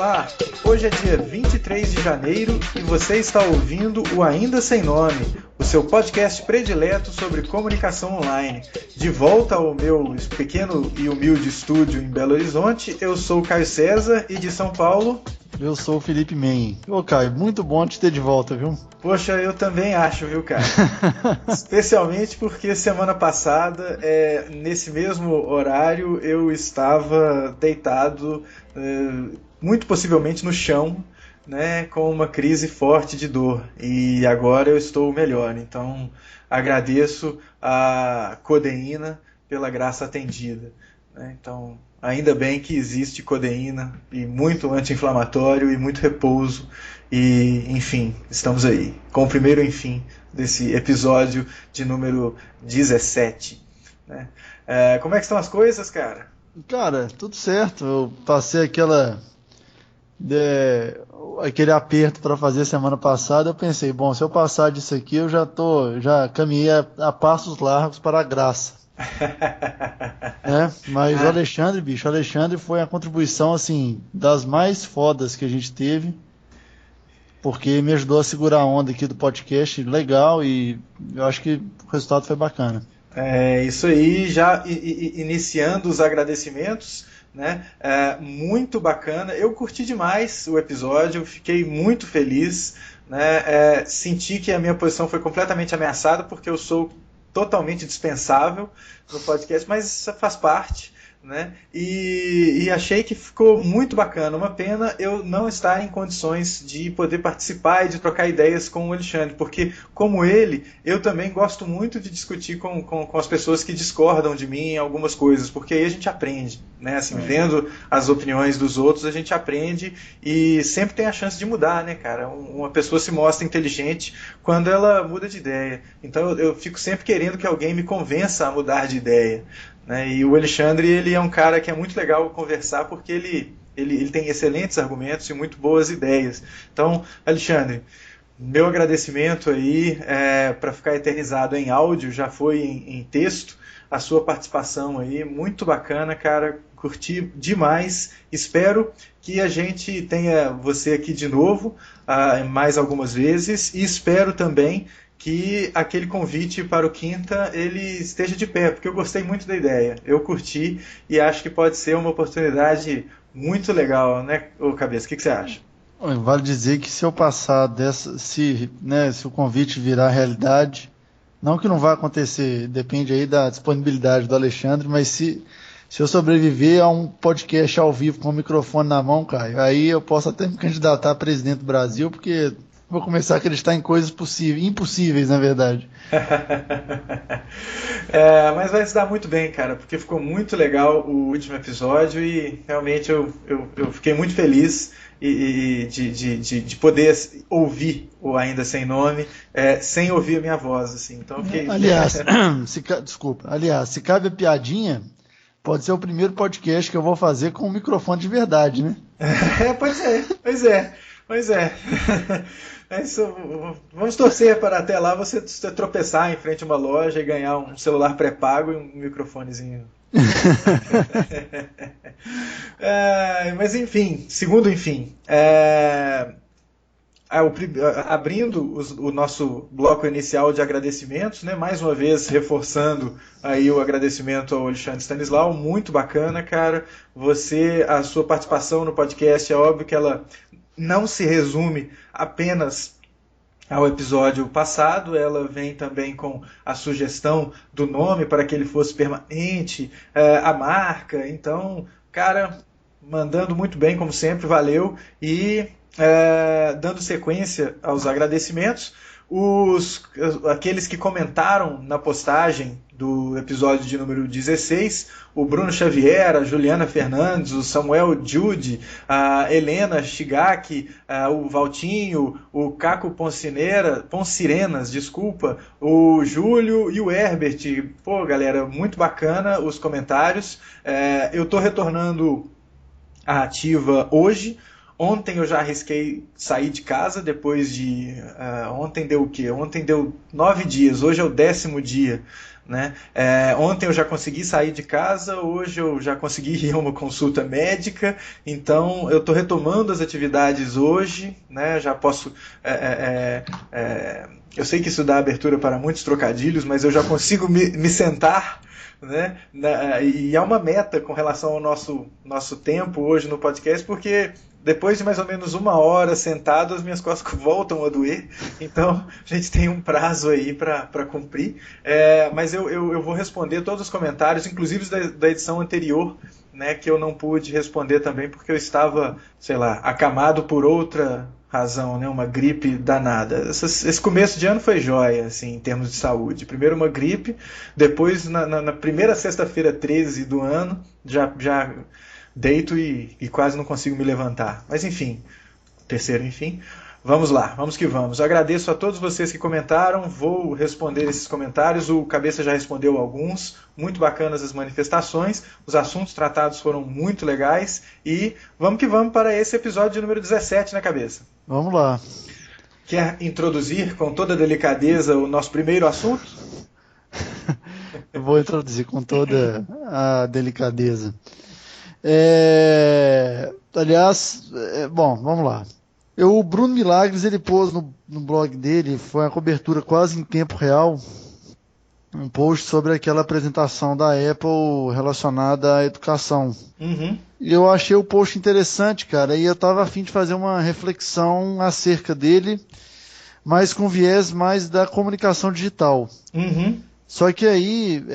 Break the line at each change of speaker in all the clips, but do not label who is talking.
Olá, hoje é dia 23 de janeiro e você está ouvindo o Ainda Sem Nome, o seu podcast predileto sobre comunicação online. De volta ao meu pequeno e humilde estúdio em Belo Horizonte, eu sou o Caio César e de São Paulo...
Eu sou o Felipe Men. Ô, Caio, muito bom te ter de volta, viu?
Poxa, eu também acho, viu, cara? Especialmente porque semana passada, nesse mesmo horário, eu estava deitado, muito possivelmente no chão, né, com uma crise forte de dor. E agora eu estou melhor. Então, agradeço a codeína pela graça atendida, né? Então, ainda bem que existe codeína e muito anti-inflamatório e muito repouso. E, enfim, estamos aí com o primeiro enfim desse episódio de número 17. Né? Como é que estão as coisas, cara?
Cara, tudo certo. Eu passei aquele aperto para fazer semana passada. Eu pensei, bom, se eu passar disso aqui, eu já caminhei a passos largos para a graça. Mas o Alexandre foi a contribuição assim das mais fodas que a gente teve, porque me ajudou a segurar a onda aqui do podcast, legal, e eu acho que o resultado foi bacana.
É isso aí, já iniciando os agradecimentos, né? Muito bacana, eu curti demais o episódio, fiquei muito feliz, né? Senti que a minha posição foi completamente ameaçada, porque eu sou totalmente dispensável no podcast, mas isso faz parte, né? E achei que ficou muito bacana. Uma pena eu não estar em condições de poder participar e de trocar ideias com o Alexandre, porque, como ele, eu também gosto muito de discutir com as pessoas que discordam de mim em algumas coisas, porque aí a gente aprende, né? Assim, vendo as opiniões dos outros, a gente aprende e sempre tem a chance de mudar, né, cara? Uma pessoa se mostra inteligente quando ela muda de ideia. Então eu fico sempre querendo que alguém me convença a mudar de ideia. E o Alexandre, ele é um cara que é muito legal conversar, porque ele tem excelentes argumentos e muito boas ideias. Então, Alexandre, meu agradecimento aí, para ficar eternizado em áudio, já foi em texto, a sua participação aí, muito bacana, cara, curti demais. Espero que a gente tenha você aqui de novo, mais algumas vezes, e espero também que aquele convite para o Quinta ele esteja de pé, porque eu gostei muito da ideia, eu curti e acho que pode ser uma oportunidade muito legal, né, ô Cabeça? O que você acha?
Vale dizer que se eu passar se o convite virar realidade, não que não vai acontecer, depende aí da disponibilidade do Alexandre, mas se eu sobreviver a um podcast ao vivo com o microfone na mão, Caio, aí eu posso até me candidatar a presidente do Brasil, porque vou começar a acreditar em coisas impossíveis, na verdade.
Mas vai se dar muito bem, cara, porque ficou muito legal o último episódio e realmente eu fiquei muito feliz de poder ouvir o Ainda Sem Nome, sem ouvir a minha voz, assim. Então, fiquei...
Aliás, se cabe a piadinha, pode ser o primeiro podcast que eu vou fazer com um microfone de verdade, né?
Pois é. Vamos torcer para até lá você tropeçar em frente a uma loja e ganhar um celular pré-pago e um microfonezinho. Mas enfim, abrindo o nosso bloco inicial de agradecimentos, né, mais uma vez reforçando aí o agradecimento ao Alexandre Stanislau, muito bacana, cara. A sua participação no podcast, é óbvio que ela não se resume apenas ao episódio passado, ela vem também com a sugestão do nome para que ele fosse permanente, a marca. Então, cara, mandando muito bem, como sempre, valeu. E dando sequência aos agradecimentos, aqueles que comentaram na postagem do episódio de número 16, o Bruno Xavier, a Juliana Fernandes, o Samuel Jude, a Helena Shigaki, o Valtinho, o Caco Poncirenas, o Júlio e o Herbert. Pô, galera, muito bacana os comentários. Eu estou retornando à ativa hoje. Ontem eu já arrisquei sair de casa depois de... ontem deu o quê? Ontem deu 9 dias, hoje é o 10º dia. Né? Ontem eu já consegui sair de casa, hoje eu já consegui ir a uma consulta médica, então eu estou retomando as atividades hoje, né? Já posso... eu sei que isso dá abertura para muitos trocadilhos, mas eu já consigo me sentar, né? E há uma meta com relação ao nosso tempo hoje no podcast, porque depois de mais ou menos 1 hora sentado, as minhas costas voltam a doer, então a gente tem um prazo aí para cumprir. Mas eu vou responder todos os comentários, inclusive da edição anterior, né, que eu não pude responder também, porque eu estava, sei lá, acamado por outra razão, né, uma gripe danada. Esse começo de ano foi jóia, assim, em termos de saúde. Primeiro uma gripe, depois na primeira sexta-feira 13 do ano, já deito e quase não consigo me levantar. Mas enfim, terceiro enfim. Vamos lá, vamos que vamos. Agradeço a todos vocês que comentaram, vou responder esses comentários, o Cabeça já respondeu alguns, muito bacanas as manifestações, os assuntos tratados foram muito legais e vamos que vamos para esse episódio número 17, né, Cabeça?
Vamos lá.
Quer introduzir com toda a delicadeza o nosso primeiro assunto?
Eu vou introduzir com toda a delicadeza. Bom, vamos lá. O Bruno Milagres, ele pôs no blog dele, foi uma cobertura quase em tempo real, um post sobre aquela apresentação da Apple relacionada à educação.
Uhum.
E eu achei o post interessante, cara, e eu estava a fim de fazer uma reflexão acerca dele, mas com viés mais da comunicação digital.
Uhum.
Só que aí,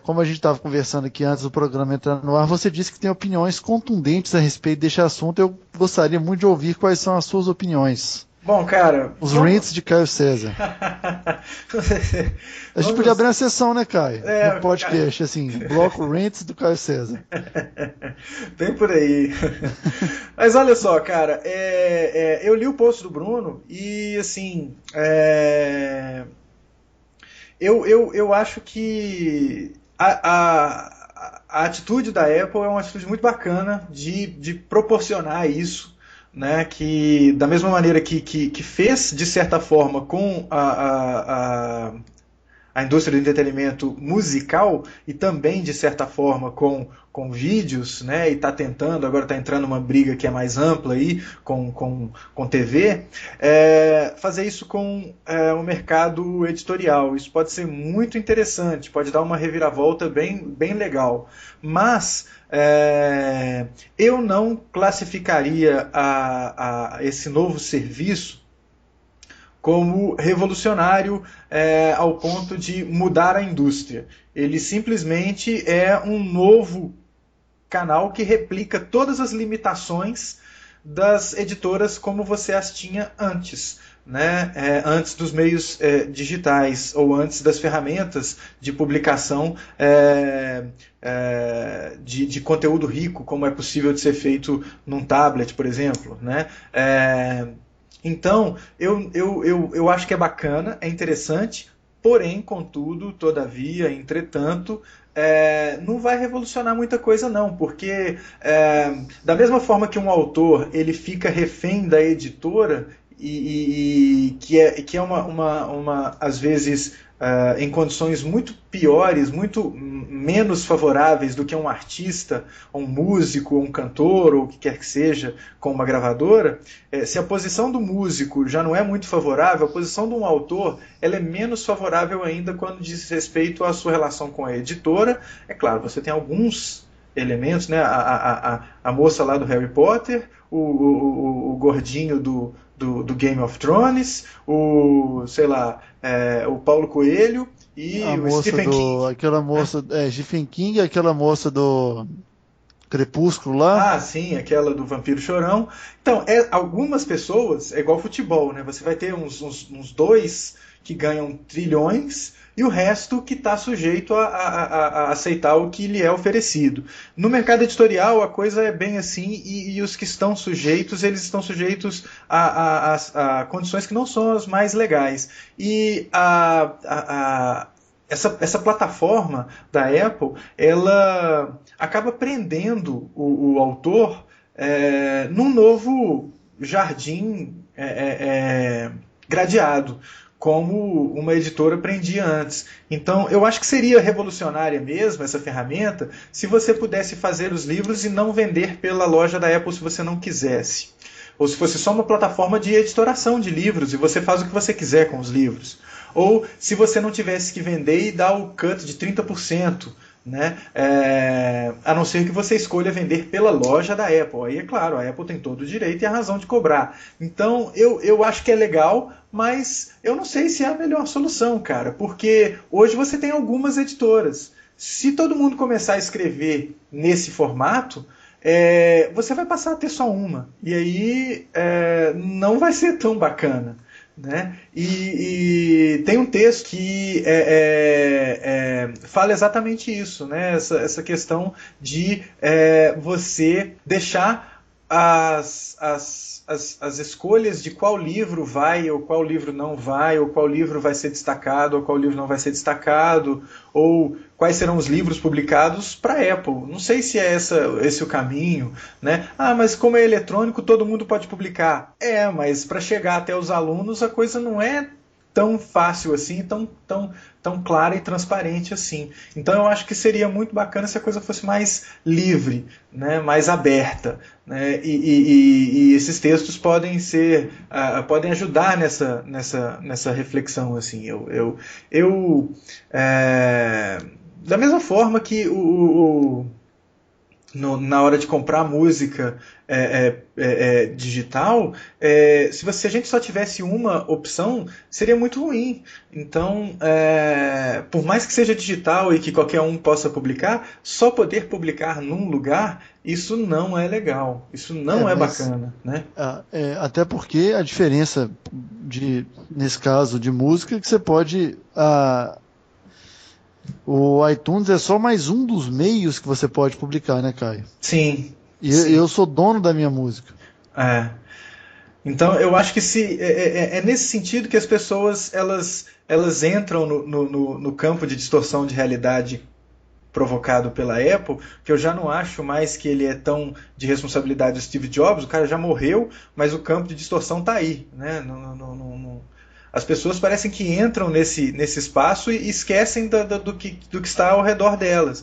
como a gente estava conversando aqui antes do programa entrar no ar, você disse que tem opiniões contundentes a respeito desse assunto. Eu gostaria muito de ouvir quais são as suas opiniões.
Bom, cara...
Os rants de Caio César. A gente podia abrir uma sessão, né, Caio? No podcast, assim, bloco rants do Caio César.
Bem por aí. Mas olha só, cara, eu li o post do Bruno e, assim... Eu acho que a atitude da Apple é uma atitude muito bacana de proporcionar isso, né, que da mesma maneira que fez, de certa forma, com a indústria do entretenimento musical e também, de certa forma, com vídeos, né, e está tentando, agora está entrando uma briga que é mais ampla aí, com TV, fazer isso com o mercado editorial. Isso pode ser muito interessante, pode dar uma reviravolta bem legal. Mas eu não classificaria esse novo serviço como revolucionário ao ponto de mudar a indústria. Ele simplesmente é um novo canal que replica todas as limitações das editoras como você as tinha antes, né? Antes dos meios digitais ou antes das ferramentas de publicação de conteúdo rico, como é possível de ser feito num tablet, por exemplo, né? Então, eu acho que é bacana, é interessante, porém, contudo, todavia, entretanto, não vai revolucionar muita coisa não, porque da mesma forma que um autor ele fica refém da editora, e que é uma às vezes em condições muito piores, muito menos favoráveis do que um artista, um músico, um cantor, ou o que quer que seja, com uma gravadora, se a posição do músico já não é muito favorável, a posição de um autor ela é menos favorável ainda quando diz respeito à sua relação com a editora. É claro, você tem alguns elementos, né? A moça lá do Harry Potter, o gordinho do Game of Thrones, o Paulo Coelho e o Stephen King.
Aquela moça, Stephen King, aquela moça do Crepúsculo lá.
Ah, sim, aquela do Vampiro Chorão. Então, algumas pessoas, é igual futebol, né? Você vai ter uns dois que ganham trilhões e o resto que está sujeito a aceitar o que lhe é oferecido. No mercado editorial a coisa é bem assim, e os que estão sujeitos, eles estão sujeitos a condições que não são as mais legais. E essa plataforma da Apple, ela acaba prendendo o autor num novo jardim gradeado, como uma editora prendia antes. Então, eu acho que seria revolucionária mesmo essa ferramenta se você pudesse fazer os livros e não vender pela loja da Apple se você não quisesse. Ou se fosse só uma plataforma de editoração de livros e você faz o que você quiser com os livros. Ou se você não tivesse que vender e dar o cut de 30%. Né? A não ser que você escolha vender pela loja da Apple. Aí, é claro, a Apple tem todo o direito e a razão de cobrar. Então, eu acho que é legal, mas eu não sei se é a melhor solução, cara, porque hoje você tem algumas editoras. Se todo mundo começar a escrever nesse formato, você vai passar a ter só uma. E aí não vai ser tão bacana. Né? E tem um texto que fala exatamente isso, né? Essa questão de você deixar as escolhas de qual livro vai ou qual livro não vai, ou qual livro vai ser destacado ou qual livro não vai ser destacado, ou quais serão os livros publicados para a Apple. Não sei se é esse o caminho, né? Mas como é eletrônico, todo mundo pode publicar. Mas para chegar até os alunos, a coisa não é tão fácil assim, tão clara e transparente assim. Então eu acho que seria muito bacana se a coisa fosse mais livre, né, mais aberta, né, e esses textos podem ajudar nessa reflexão assim. Da mesma forma que na hora de comprar música digital, se a gente só tivesse uma opção, seria muito ruim. Então, por mais que seja digital e que qualquer um possa publicar, só poder publicar num lugar, isso não é legal. Isso não é bacana. Né?
Até porque a diferença, nesse caso, de música, é que você pode... O iTunes é só mais um dos meios que você pode publicar, né, Caio?
Sim.
E eu sou dono da minha música.
Então, eu acho que é nesse sentido que as pessoas elas entram no campo de distorção de realidade provocado pela Apple, que eu já não acho mais que ele é tão de responsabilidade do Steve Jobs. O cara já morreu, mas o campo de distorção está aí, né? As pessoas parecem que entram nesse espaço e esquecem do que está ao redor delas.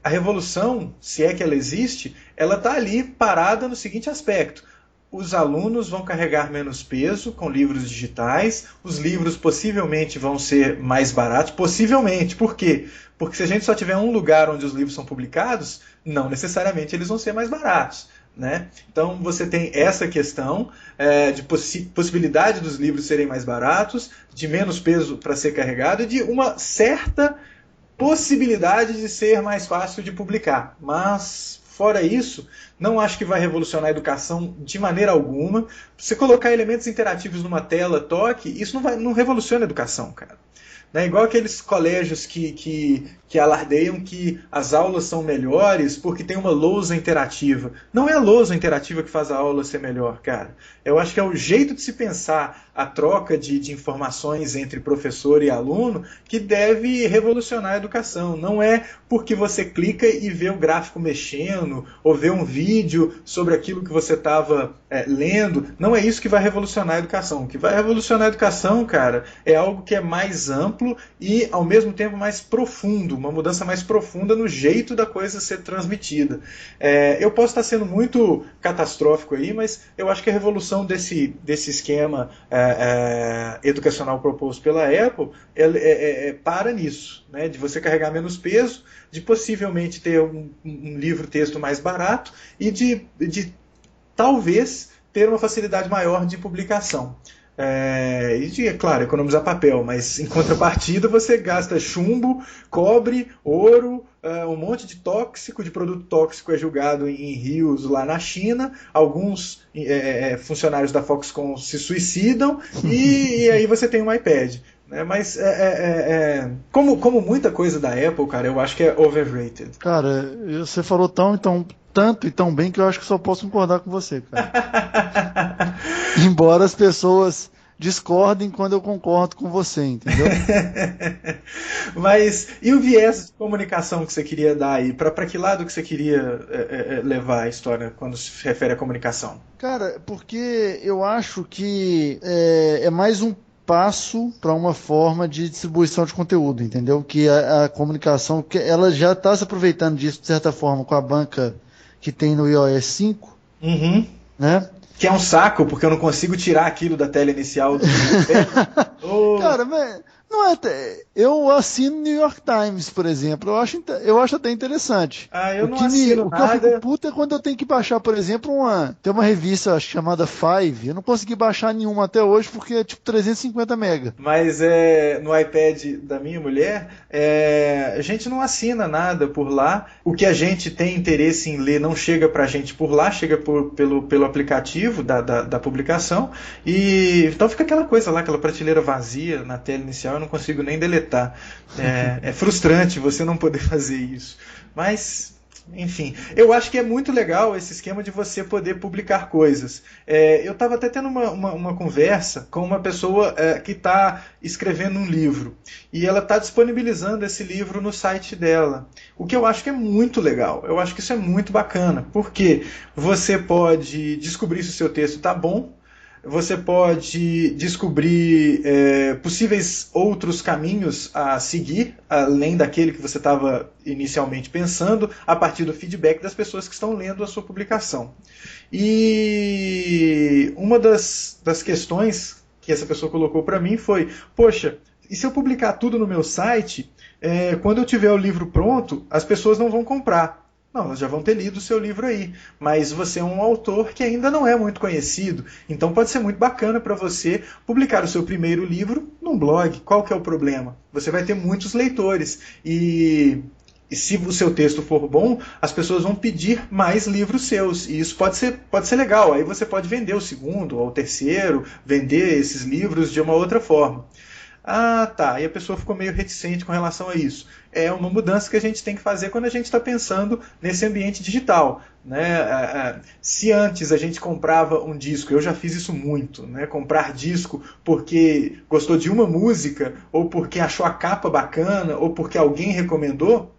A revolução, se é que ela existe, ela está ali parada no seguinte aspecto: os alunos vão carregar menos peso com livros digitais, os livros possivelmente vão ser mais baratos, possivelmente. Por quê? Porque se a gente só tiver um lugar onde os livros são publicados, não necessariamente eles vão ser mais baratos. Né? Então você tem essa questão de possibilidade dos livros serem mais baratos, de menos peso para ser carregado e de uma certa possibilidade de ser mais fácil de publicar. Mas, fora isso, não acho que vai revolucionar a educação de maneira alguma. Você colocar elementos interativos numa tela, toque, isso não revoluciona a educação, cara. Né? Igual aqueles colégios que alardeiam que as aulas são melhores porque tem uma lousa interativa. Não é a lousa interativa que faz a aula ser melhor, cara. Eu acho que é o jeito de se pensar a troca de informações entre professor e aluno que deve revolucionar a educação. Não é porque você clica e vê o gráfico mexendo ou vê um vídeo sobre aquilo que você estava lendo. Não é isso que vai revolucionar a educação. O que vai revolucionar a educação, cara, é algo que é mais amplo e, ao mesmo tempo, mais profundo. Uma mudança mais profunda no jeito da coisa ser transmitida. Eu posso estar sendo muito catastrófico aí, mas eu acho que a revolução desse esquema educacional proposto pela Apple para nisso, né? De você carregar menos peso, de possivelmente ter um livro-texto mais barato e de talvez ter uma facilidade maior de publicação. Claro, economizar papel, mas em contrapartida você gasta chumbo, cobre, ouro, um monte de produto tóxico é julgado em rios lá na China, alguns funcionários da Foxconn se suicidam e aí você tem um iPad. Mas como muita coisa da Apple, cara, eu acho que é overrated.
Cara, você falou tanto e tão bem que eu acho que só posso concordar com você, cara. Embora as pessoas discordem quando eu concordo com você, entendeu?
Mas e o viés de comunicação que você queria dar aí? Para que lado que você queria levar a história quando se refere à comunicação?
Cara, porque eu acho que é mais um passo para uma forma de distribuição de conteúdo, entendeu? Que a comunicação, que ela já está se aproveitando disso, de certa forma, com a banca que tem no iOS 5,
Uhum.
né?
Que é um saco, porque eu não consigo tirar aquilo da tela inicial do oh.
Cara, mas não é eu assino New York Times, por exemplo. Eu acho até interessante.
Eu não assino
o que
nada.
eu fico puto é quando eu tenho que baixar, por exemplo, tem uma revista acho, chamada Five. Eu não consegui baixar nenhuma até hoje porque é tipo 350 mega.
Mas no iPad da minha mulher, a gente não assina nada por lá. O que a gente tem interesse em ler não chega pra gente por lá, chega pelo aplicativo da publicação. E então fica aquela coisa lá, aquela prateleira vazia na tela inicial, eu não consigo nem deletar. É frustrante você não poder fazer isso. Mas, enfim, eu acho que é muito legal esse esquema de você poder publicar coisas. Eu estava até tendo uma conversa com uma pessoa que está escrevendo um livro. E ela está disponibilizando esse livro no site dela. O que eu acho que é muito legal. Eu acho que isso é muito bacana. Porque você pode descobrir se o seu texto está bom. Você pode descobrir possíveis outros caminhos a seguir, além daquele que você estava inicialmente pensando, a partir do feedback das pessoas que estão lendo a sua publicação. E uma das questões que essa pessoa colocou para mim foi: poxa, e se eu publicar tudo no meu site, quando eu tiver o livro pronto, as pessoas não vão comprar. Não, elas já vão ter lido o seu livro aí, mas você é um autor que ainda não é muito conhecido, então pode ser muito bacana para você publicar o seu primeiro livro num blog. Qual que é o problema? Você vai ter muitos leitores e se o seu texto for bom, as pessoas vão pedir mais livros seus, e isso pode ser legal. Aí você pode vender o segundo ou o terceiro, vender esses livros de uma outra forma. Tá. E a pessoa ficou meio reticente com relação a isso. É uma mudança que a gente tem que fazer quando a gente está pensando nesse ambiente digital, né? Se antes a gente comprava um disco, eu já fiz isso muito, né? Comprar disco porque gostou de uma música, ou porque achou a capa bacana, ou porque alguém recomendou,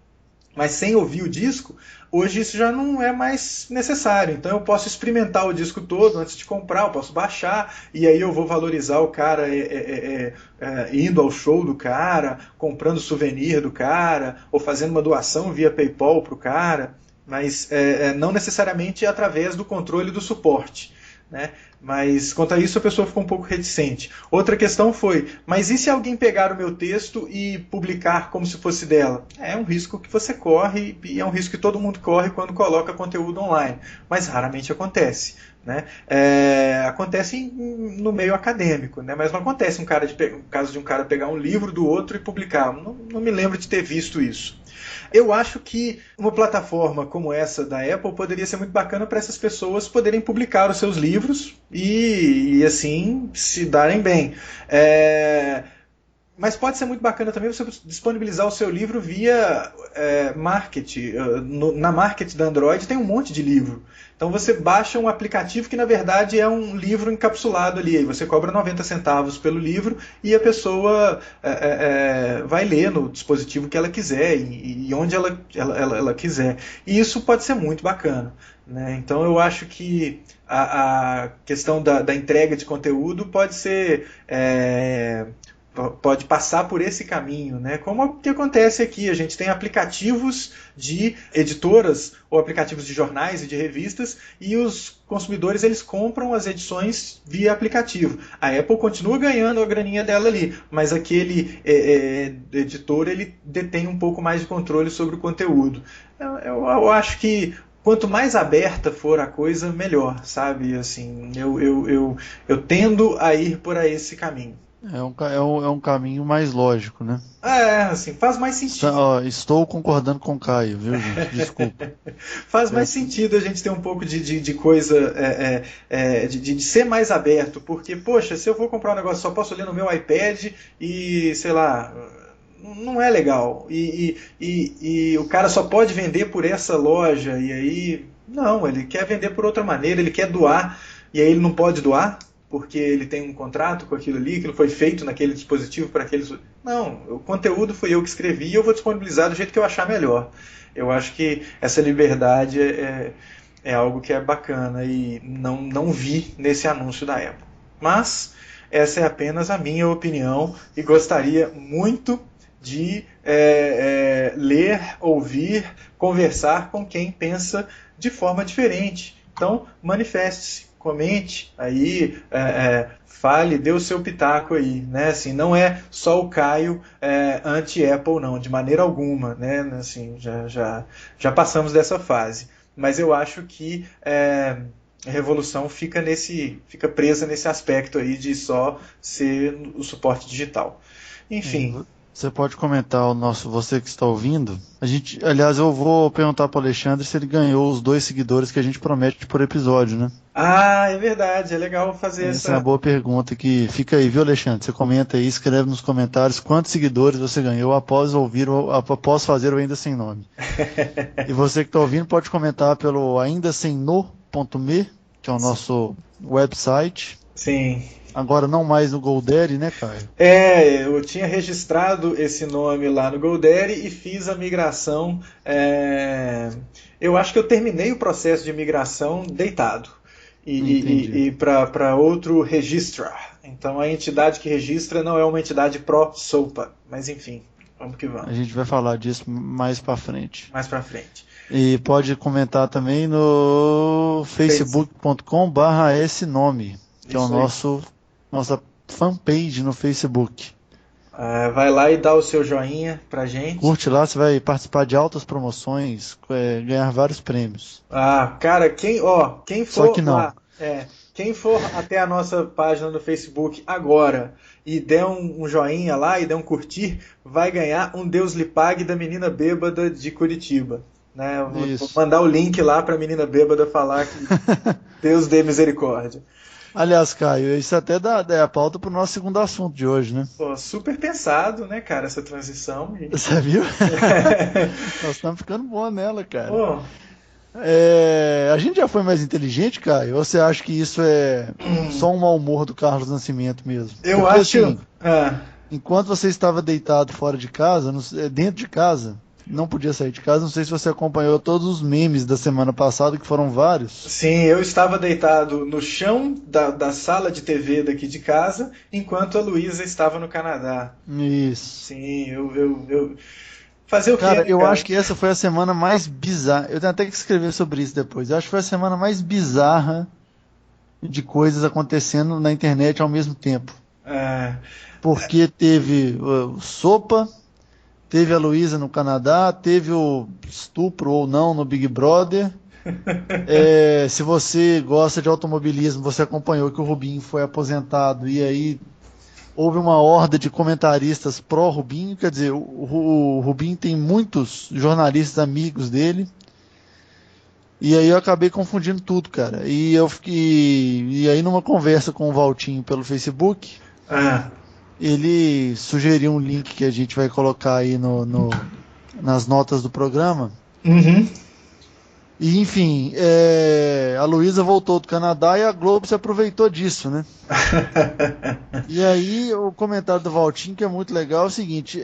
mas sem ouvir o disco, hoje isso já não é mais necessário. Então eu posso experimentar o disco todo antes de comprar, eu posso baixar, e aí eu vou valorizar o cara indo ao show do cara, comprando souvenir do cara, ou fazendo uma doação via PayPal para o cara, mas não necessariamente através do controle do suporte, né? Mas quanto a isso a pessoa ficou um pouco reticente. Outra questão foi: mas e se alguém pegar o meu texto e publicar como se fosse dela? É um risco que você corre, e é um risco que todo mundo corre quando coloca conteúdo online, mas raramente acontece, né? Acontece no meio acadêmico, né? Mas não acontece um caso de um cara pegar um livro do outro e publicar. Não me lembro de ter visto isso. Eu acho que uma plataforma como essa da Apple poderia ser muito bacana para essas pessoas poderem publicar os seus livros e assim se darem bem. Mas pode ser muito bacana também você disponibilizar o seu livro via Market. Na Market da Android tem um monte de livro. Então você baixa um aplicativo que na verdade é um livro encapsulado ali. Aí você cobra 90 centavos pelo livro e a pessoa vai ler no dispositivo que ela quiser e onde ela quiser. E isso pode ser muito bacana, né? Então eu acho que a questão da entrega de conteúdo pode ser... pode passar por esse caminho, né? Como o que acontece aqui, a gente tem aplicativos de editoras ou aplicativos de jornais e de revistas, e os consumidores eles compram as edições via aplicativo. A Apple continua ganhando a graninha dela ali, mas aquele editor ele detém um pouco mais de controle sobre o conteúdo. Eu acho que quanto mais aberta for a coisa, melhor, sabe? Assim, eu tendo a ir por esse caminho.
É um caminho mais lógico, né?
Assim, faz mais sentido.
Estou concordando com o Caio, viu, gente? Desculpa.
Faz mais sentido a gente ter um pouco de coisa, de ser mais aberto, porque, poxa, se eu vou comprar um negócio só posso ler no meu iPad e, sei lá, não é legal. E o cara só pode vender por essa loja, e aí, não, ele quer vender por outra maneira, ele quer doar, e aí ele não pode doar, porque ele tem um contrato com aquilo ali, aquilo foi feito naquele dispositivo para aquele... Não, o conteúdo fui eu que escrevi e eu vou disponibilizar do jeito que eu achar melhor. Eu acho que essa liberdade é algo que é bacana e não vi nesse anúncio da Apple. Mas essa é apenas a minha opinião e gostaria muito de ler, ouvir, conversar com quem pensa de forma diferente. Então, manifeste-se, comente aí, fale, dê o seu pitaco aí, né? Assim, não é só o Caio anti-Apple, não, de maneira alguma, né? Assim, já passamos dessa fase. Mas eu acho que a revolução fica presa nesse aspecto aí de só ser o suporte digital. Enfim.
Você pode comentar você que está ouvindo. Aliás, eu vou perguntar para o Alexandre se ele ganhou os 2 seguidores que a gente promete por episódio, né?
Ah, é verdade, é legal fazer
essa. É uma boa pergunta que fica aí, viu, Alexandre? Você comenta aí, escreve nos comentários quantos seguidores você ganhou após fazer o Ainda Sem Nome. E você que está ouvindo pode comentar pelo aindasemno.me, que é o nosso website.
Sim.
Agora não mais no GoDaddy, né, Caio?
Eu tinha registrado esse nome lá no GoDaddy e fiz a migração. Eu acho que eu terminei o processo de migração deitado. E para outro registrar. Então a entidade que registra não é uma entidade pró-SOPA. Mas enfim, vamos que vamos.
A gente vai falar disso mais para frente.
Mais para frente.
E pode comentar também no facebook.com/essenome, que é o nossa fanpage no Facebook.
Vai lá e dá o seu joinha pra gente.
Curte lá, você vai participar de altas promoções, ganhar vários prêmios.
Cara, quem for
Só que não.
lá, quem for até a nossa página no Facebook agora e der um joinha lá e der um curtir, vai ganhar um Deus lhe pague da menina bêbada de Curitiba. Né? Vou mandar o link lá pra menina bêbada falar que Deus dê misericórdia.
Aliás, Caio, isso até dá a pauta pro nosso segundo assunto de hoje, né?
Pô, super pensado, né, cara, essa transição.
Você viu? Nós estamos ficando bom nela, cara.
Pô.
A gente já foi mais inteligente, Caio? Ou você acha que isso é só um mau humor do Carlos Nascimento mesmo?
Eu acho...
Assim, enquanto você estava deitado fora de casa, dentro de casa... Não podia sair de casa, não sei se você acompanhou todos os memes da semana passada, que foram vários.
Sim, eu estava deitado no chão da sala de TV daqui de casa, enquanto a Luísa estava no Canadá.
Isso.
Sim, eu... Fazer o quê?
Cara, eu acho que essa foi a semana mais bizarra. Eu tenho até que escrever sobre isso depois. Eu acho que foi a semana mais bizarra de coisas acontecendo na internet ao mesmo tempo. Porque teve sopa... Teve a Luísa no Canadá, teve o estupro ou não no Big Brother. Se você gosta de automobilismo, você acompanhou que o Rubinho foi aposentado e aí houve uma horda de comentaristas pró-Rubinho. Quer dizer, o Rubinho tem muitos jornalistas amigos dele. E aí eu acabei confundindo tudo, cara. E aí numa conversa com o Valtinho pelo Facebook... Ele sugeriu um link que a gente vai colocar aí nas notas do programa.
Uhum.
E enfim, a Luísa voltou do Canadá e a Globo se aproveitou disso, né? E aí o comentário do Valtinho, que é muito legal, é o seguinte: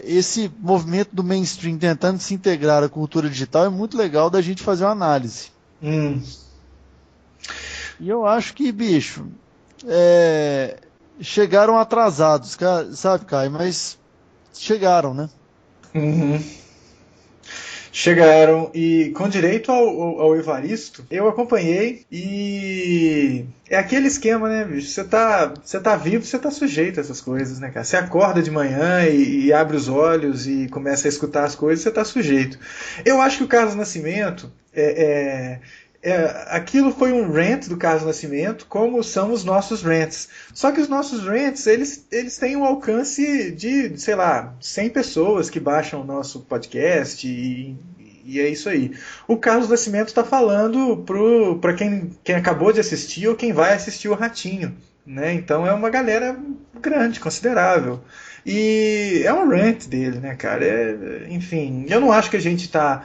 esse movimento do mainstream tentando se integrar à cultura digital é muito legal da gente fazer uma análise. E eu acho que, bicho, chegaram atrasados, sabe, Caio? Mas chegaram, né?
Uhum. Chegaram e com direito ao Evaristo, eu acompanhei e é aquele esquema, né, bicho? Você tá vivo, você tá sujeito a essas coisas, né, cara? Você acorda de manhã e abre os olhos e começa a escutar as coisas, você tá sujeito. Eu acho que o Carlos Nascimento aquilo foi um rant do Carlos Nascimento, como são os nossos rants. Só que os nossos rants, eles têm um alcance de, sei lá, 100 pessoas que baixam o nosso podcast e é isso aí. O Carlos Nascimento está falando para quem acabou de assistir ou quem vai assistir o Ratinho. Né? Então é uma galera grande, considerável. E é um rant dele, né, cara? Enfim, eu não acho que a gente está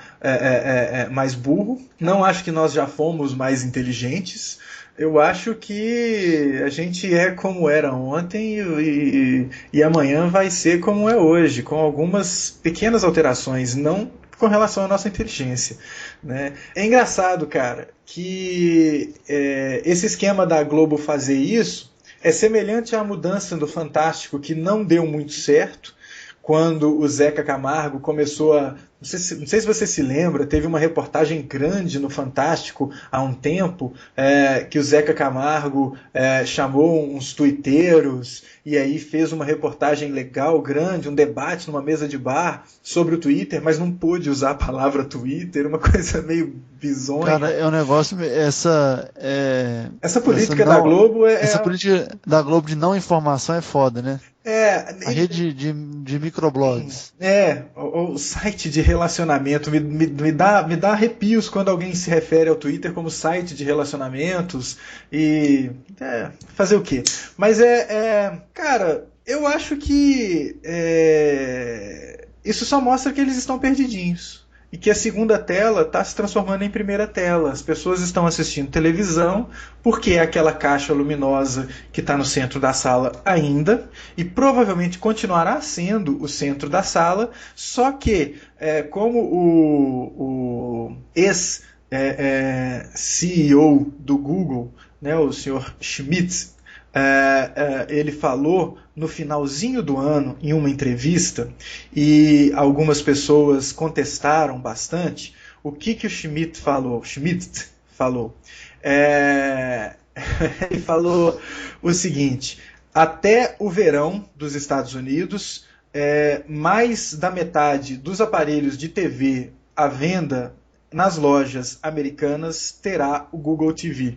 mais burro, não acho que nós já fomos mais inteligentes, Eu acho que a gente é como era ontem e amanhã vai ser como é hoje, com algumas pequenas alterações, não com relação à nossa inteligência. Né? É engraçado, cara, que esse esquema da Globo fazer isso é semelhante à mudança do Fantástico, que não deu muito certo, quando o Zeca Camargo começou a. Não sei se você se lembra, teve uma reportagem grande no Fantástico há um tempo, que o Zeca Camargo chamou uns tuiteiros e aí fez uma reportagem legal, grande, um debate numa mesa de bar sobre o Twitter, mas não pôde usar a palavra Twitter, uma coisa meio bizonha.
Cara, é um negócio,
Essa
essa
política da
não,
Globo
essa política da Globo de não informação é foda, né?
é,
A rede de microblogs.
o site de relacionamento me dá arrepios quando alguém se refere ao Twitter como site de relacionamentos e fazer o quê? Mas cara, eu acho que isso só mostra que eles estão perdidinhos e que a segunda tela está se transformando em primeira tela. As pessoas estão assistindo televisão porque é aquela caixa luminosa que está no centro da sala ainda e provavelmente continuará sendo o centro da sala, só que como o ex-CEO do Google, né, o senhor Schmidt, ele falou no finalzinho do ano em uma entrevista e algumas pessoas contestaram bastante o que o Schmidt falou. Ele falou o seguinte: até o verão dos Estados Unidos, mais da metade dos aparelhos de TV à venda nas lojas americanas terá o Google TV.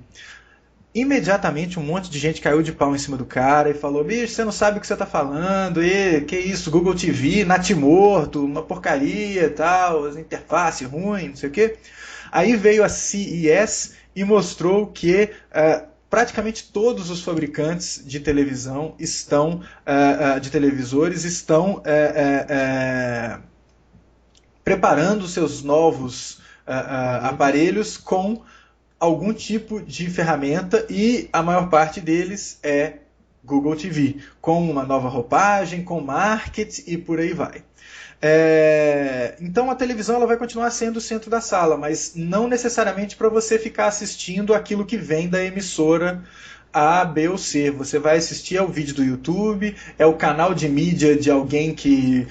Imediatamente um monte de gente caiu de pau em cima do cara e falou: bicho, você não sabe o que você tá falando, que isso, Google TV, natimorto, uma porcaria e tal, interface ruim, não sei o quê. Aí veio a CES e mostrou que praticamente todos os fabricantes de televisão de televisores estão preparando seus novos aparelhos com algum tipo de ferramenta e a maior parte deles é Google TV, com uma nova roupagem, com marketing e por aí vai. Então a televisão ela vai continuar sendo o centro da sala, mas não necessariamente para você ficar assistindo aquilo que vem da emissora A, B ou C. Você vai assistir ao vídeo do YouTube, é o canal de mídia de alguém que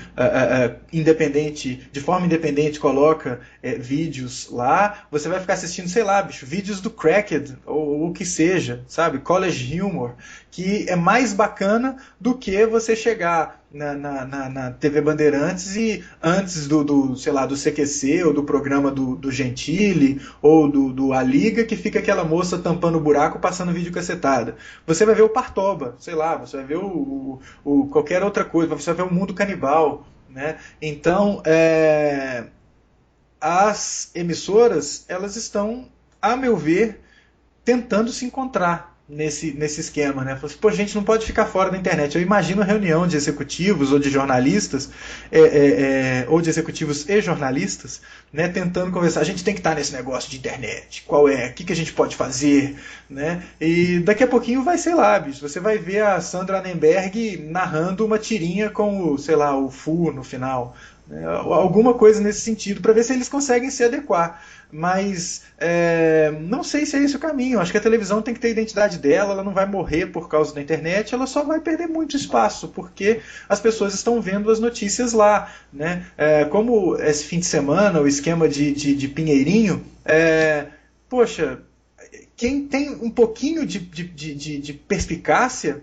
de forma independente coloca vídeos lá. Você vai ficar assistindo, sei lá, bicho, vídeos do Cracked ou o que seja, sabe? College Humor, que é mais bacana do que você chegar na TV Bandeirantes e antes sei lá, do CQC ou do programa do Gentili ou do A Liga, que fica aquela moça tampando o buraco passando vídeo cacetada. Você vai ver o Partoba, sei lá, você vai ver qualquer outra coisa, você vai ver o Mundo Canibal, né? Então, as emissoras, elas estão, a meu ver, tentando se encontrar nesse esquema, né? Falei assim, pô, gente, não pode ficar fora da internet. Eu imagino reunião de executivos ou de jornalistas, ou de executivos e jornalistas, né, tentando conversar. A gente tem que estar nesse negócio de internet. Qual é? O que a gente pode fazer? Né? E daqui a pouquinho vai, sei lá, bicho, você vai ver a Sandra Annenberg narrando uma tirinha com o, sei lá, o Fu no final. Alguma coisa nesse sentido, para ver se eles conseguem se adequar. Mas não sei se é esse o caminho. Acho que a televisão tem que ter a identidade dela, ela não vai morrer por causa da internet, ela só vai perder muito espaço, porque as pessoas estão vendo as notícias lá. Né? Como esse fim de semana, o esquema de Pinheirinho, poxa, quem tem um pouquinho de perspicácia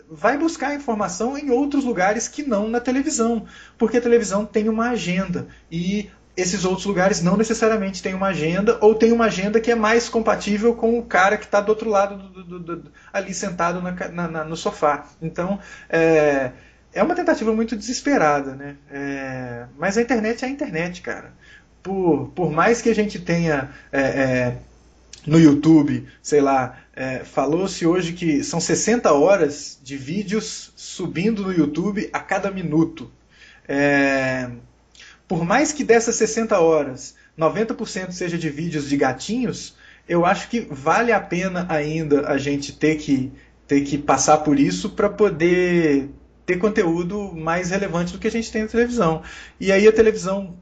vai buscar informação em outros lugares que não na televisão, porque a televisão tem uma agenda e esses outros lugares não necessariamente têm uma agenda ou tem uma agenda que é mais compatível com o cara que está do outro lado ali sentado no sofá. Então é uma tentativa muito desesperada, né? Mas a internet é a internet, cara. Por mais que a gente tenha no YouTube, sei lá, falou-se hoje que são 60 horas de vídeos subindo no YouTube a cada minuto. Por mais que dessas 60 horas, 90% seja de vídeos de gatinhos, eu acho que vale a pena ainda a gente ter que passar por isso para poder ter conteúdo mais relevante do que a gente tem na televisão. E aí a televisão,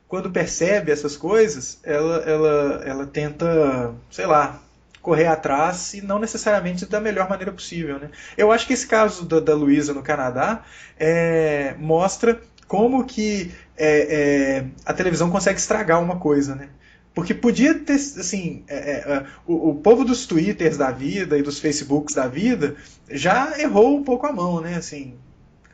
quando percebe essas coisas, ela tenta, sei lá, correr atrás e não necessariamente da melhor maneira possível. Né? Eu acho que esse caso da Luísa no Canadá mostra como que a televisão consegue estragar uma coisa. Né? Porque podia ter, assim, o povo dos Twitters da vida e dos Facebooks da vida já errou um pouco a mão, né? Assim,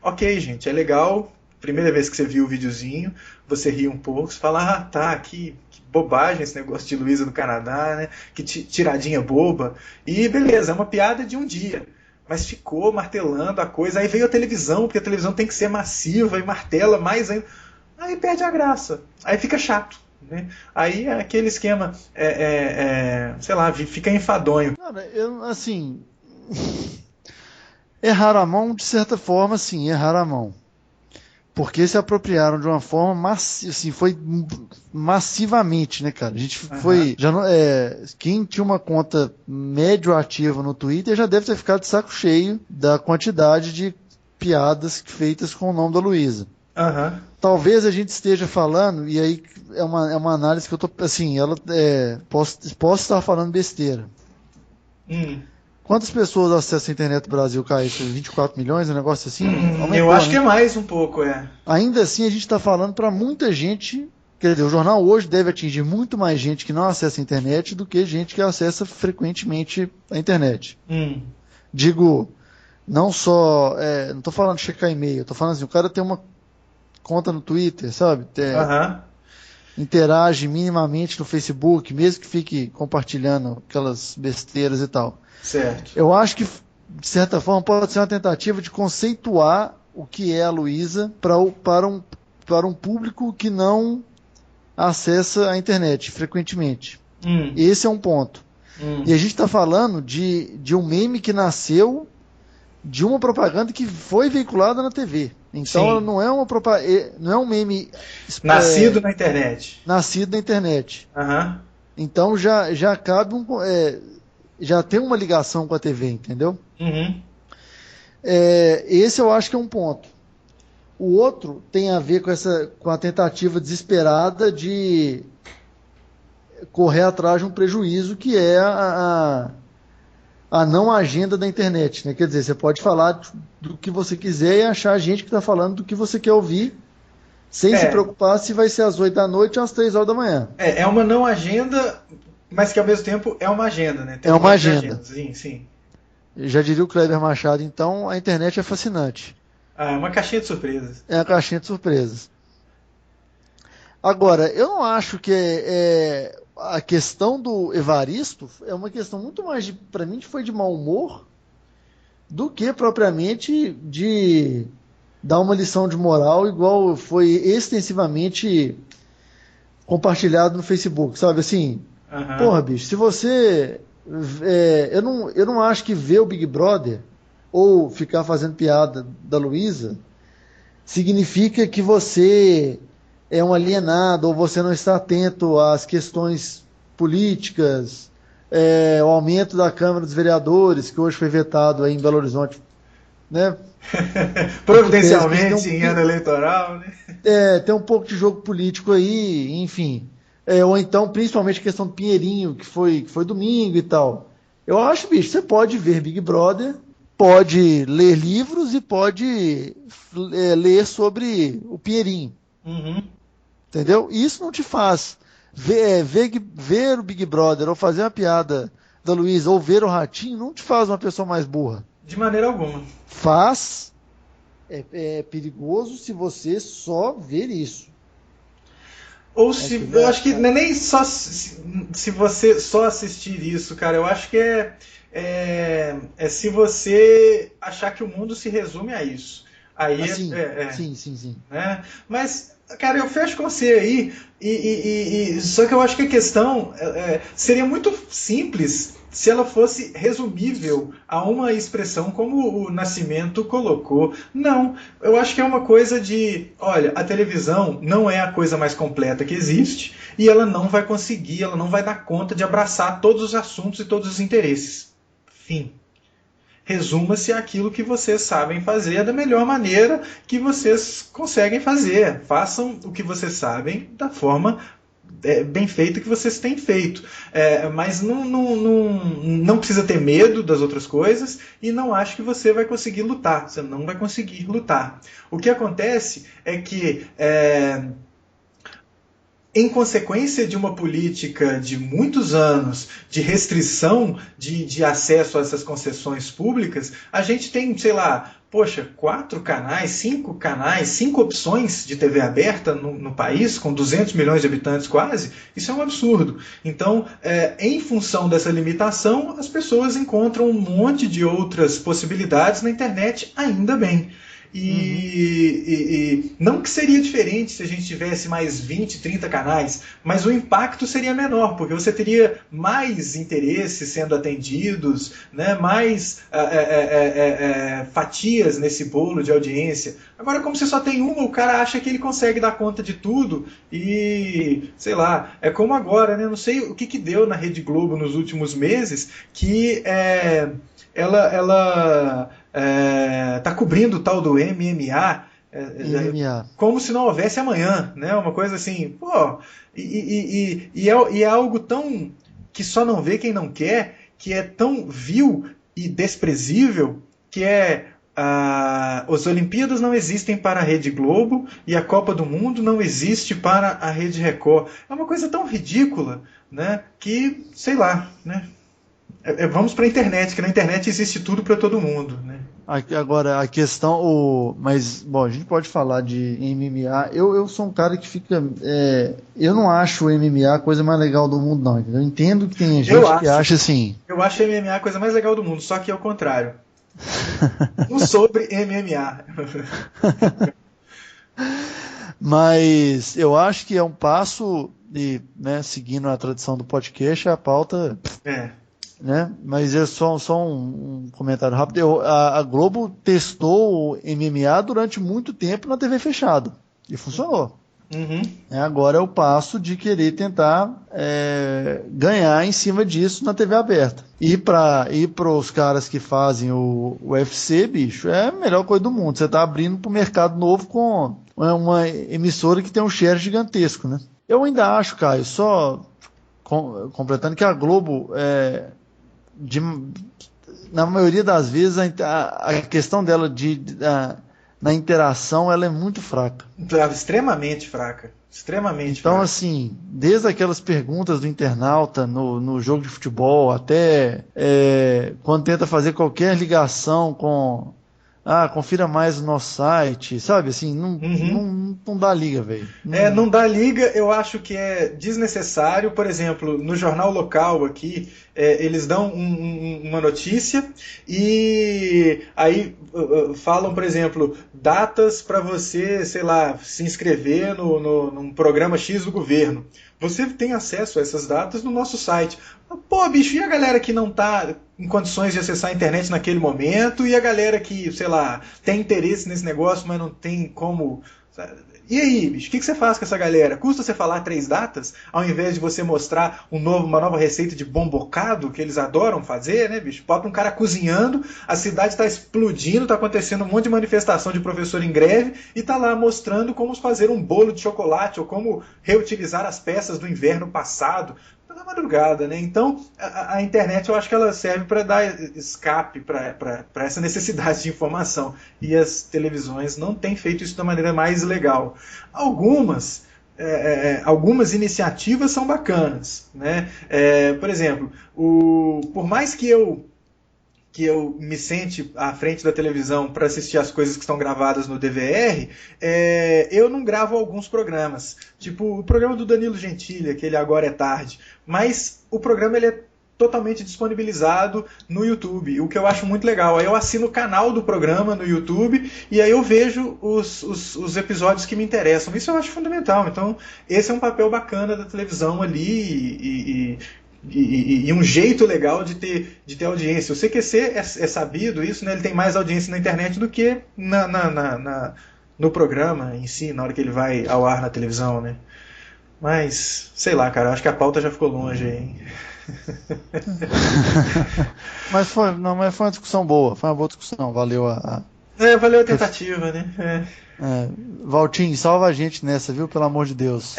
ok, gente, é legal. Primeira vez que você viu o videozinho, você ri um pouco, você fala, ah, tá, que bobagem esse negócio de Luísa no Canadá, né? Que tiradinha boba. E beleza, é uma piada de um dia. Mas ficou martelando a coisa. Aí veio a televisão, porque a televisão tem que ser massiva e martela mais ainda. Aí perde a graça. Aí fica chato. Né? Aí é aquele esquema, sei lá, fica enfadonho.
Cara, assim, erraram a mão, de certa forma, sim, erraram a mão. Porque se apropriaram de uma forma assim, foi massivamente, né, cara? A gente foi. Já não, quem tinha uma conta médio ativa no Twitter já deve ter ficado de saco cheio da quantidade de piadas feitas com o nome da Luísa.
Uhum.
Talvez a gente esteja falando, e aí é uma análise que eu tô. Assim, posso estar falando besteira. Quantas pessoas acessam a internet no Brasil, Caio? 24 milhões, um negócio assim? Aumentou,
eu acho, né? Que é
né?
mais um pouco,
Ainda assim, a gente está falando para muita gente. Quer dizer, o jornal hoje deve atingir muito mais gente que não acessa a internet do que gente que acessa frequentemente a internet. Digo, não só. Não estou falando de checar e-mail, estou falando assim, o cara tem uma conta no Twitter, sabe? Interage minimamente no Facebook, mesmo que fique compartilhando aquelas besteiras e tal.
Certo.
Eu acho que, de certa forma, pode ser uma tentativa de conceituar o que é a Luísa para um público que não acessa a internet frequentemente. Esse é um ponto. E a gente está falando de um meme que nasceu de uma propaganda que foi veiculada na TV. Então ela não é não é um meme
nascido na internet.
Nascido na internet. Então já cabe já tem uma ligação com a TV, entendeu? Esse eu acho que é um ponto. O outro tem a ver com a tentativa desesperada de correr atrás de um prejuízo que é a não agenda da internet, né? Quer dizer, você pode falar do que você quiser e achar gente que está falando do que você quer ouvir, sem se preocupar se vai ser às 8 da noite ou às 3 horas da manhã.
É uma não agenda, mas que ao mesmo tempo é uma agenda, né?
Tem uma agenda.
Sim.
Já diria o Kleber Machado, então a internet é fascinante.
É uma caixinha de surpresas.
É uma caixinha de surpresas. Agora, eu não acho que a questão do Evaristo é uma questão muito mais, para mim, foi de mau humor do que propriamente de dar uma lição de moral, igual foi extensivamente compartilhado no Facebook, sabe assim? Porra, bicho, se você... eu não acho que ver o Big Brother ou ficar fazendo piada da Luísa significa que você é um alienado ou você não está atento às questões políticas, o aumento da Câmara dos Vereadores, que hoje foi vetado aí em Belo Horizonte, né?
Providencialmente em ano eleitoral, né?
Tem um pouco de jogo político aí, enfim. Ou então, principalmente a questão do Pinheirinho, que foi domingo e tal. Eu acho, bicho, você pode ver Big Brother, pode ler livros e pode ler sobre o Pinheirinho. Entendeu? Isso não te faz ver o Big Brother ou fazer uma piada da Luísa ou ver o Ratinho, não te faz uma pessoa mais burra.
De maneira alguma.
Faz. É perigoso se você só ver isso.
Ou se. Eu acho que não é nem só se você só assistir isso, cara. Eu acho que é se você achar que o mundo se resume a isso. Aí
sim.
Né? Mas, cara, eu fecho com você aí, só que eu acho que a questão seria muito simples se ela fosse resumível a uma expressão como o Nascimento colocou. Não, eu acho que é uma coisa de, olha, a televisão não é a coisa mais completa que existe e ela não vai conseguir, ela não vai dar conta de abraçar todos os assuntos e todos os interesses. Fim. Resuma-se aquilo que vocês sabem fazer da melhor maneira que vocês conseguem fazer. Façam o que vocês sabem da forma bem feito que vocês têm feito. Mas não precisa ter medo das outras coisas e não acho que você vai conseguir lutar. Você não vai conseguir lutar. O que acontece é que em consequência de uma política de muitos anos de restrição de acesso a essas concessões públicas, a gente tem, sei lá, 4 canais, 5 opções de TV aberta no país, com 200 milhões de habitantes quase. Isso é um absurdo. Então, em função dessa limitação, as pessoas encontram um monte de outras possibilidades na internet, ainda bem. E não que seria diferente se a gente tivesse mais 20, 30 canais, mas o impacto seria menor, porque você teria mais interesses sendo atendidos, né, mais fatias nesse bolo de audiência. Agora, como você só tem uma, o cara acha que ele consegue dar conta de tudo e, sei lá, é como agora, né? Não sei o que deu na Rede Globo nos últimos meses, que ela está cobrindo o tal do MMA, como se não houvesse amanhã, né? Uma coisa assim, e é algo tão que só não vê quem não quer, que é tão vil e desprezível, que as Olimpíadas não existem para a Rede Globo e a Copa do Mundo não existe para a Rede Record. É uma coisa tão ridícula, né? Que, sei lá, né? Vamos para a internet, que na internet existe tudo para todo mundo, né?
Agora, a questão... Mas, bom, a gente pode falar de MMA. Eu sou um cara que fica... eu não acho o MMA a coisa mais legal do mundo, não. Eu entendo que tem gente que acha assim...
Eu acho o MMA a coisa mais legal do mundo, só que é o contrário. Não sobre MMA.
Mas eu acho que é um passo, e, né, seguindo a tradição do podcast, a pauta... Né? Mas é só um comentário rápido. A Globo testou o MMA durante muito tempo na TV fechada e funcionou. Agora é o passo de querer tentar ganhar em cima disso na TV aberta. E para os caras que fazem o UFC, bicho, é a melhor coisa do mundo. Você está abrindo para o mercado novo com uma emissora que tem um share gigantesco, né? Eu ainda acho, Caio, só completando, que a Globo na maioria das vezes a questão dela na interação, ela é muito fraca.
Extremamente fraca. Extremamente
então,
fraca.
Assim, desde aquelas perguntas do internauta no jogo de futebol, até quando tenta fazer qualquer ligação com... confira mais o nosso site, sabe? Assim, não dá liga, velho.
Não dá liga, eu acho que é desnecessário. Por exemplo, no jornal local aqui, eles dão uma notícia e aí falam, por exemplo, datas para você, sei lá, se inscrever num programa X do governo. Você tem acesso a essas datas no nosso site. Pô, bicho, e a galera que não está em condições de acessar a internet naquele momento? E a galera que, sei lá, tem interesse nesse negócio, mas não tem como... E aí, bicho, o que você faz com essa galera? Custa você falar 3 datas, ao invés de você mostrar uma nova receita de bombocado, que eles adoram fazer, né, bicho? Bota um cara cozinhando, a cidade está explodindo, está acontecendo um monte de manifestação de professor em greve, e tá lá mostrando como fazer um bolo de chocolate, ou como reutilizar as peças do inverno passado, pela madrugada, né? Então, a internet, eu acho que ela serve para dar escape para essa necessidade de informação. E as televisões não têm feito isso da maneira mais legal. Algumas iniciativas são bacanas, né? Por exemplo, por mais que eu me sente à frente da televisão para assistir as coisas que estão gravadas no DVR, eu não gravo alguns programas. Tipo o programa do Danilo Gentili, aquele Agora é Tarde. Mas o programa ele é totalmente disponibilizado no YouTube, o que eu acho muito legal. Aí eu assino o canal do programa no YouTube e aí eu vejo os episódios que me interessam. Isso eu acho fundamental. Então esse é um papel bacana da televisão ali e um jeito legal de ter audiência. O CQC é sabido isso, né? Ele tem mais audiência na internet do que no programa em si, na hora que ele vai ao ar na televisão, né? Mas, sei lá, cara, acho que a pauta já ficou longe aí, hein?
Mas foi uma discussão boa, foi uma boa discussão, valeu
valeu a tentativa, né?
Valtinho, salva a gente nessa, viu? Pelo amor de Deus.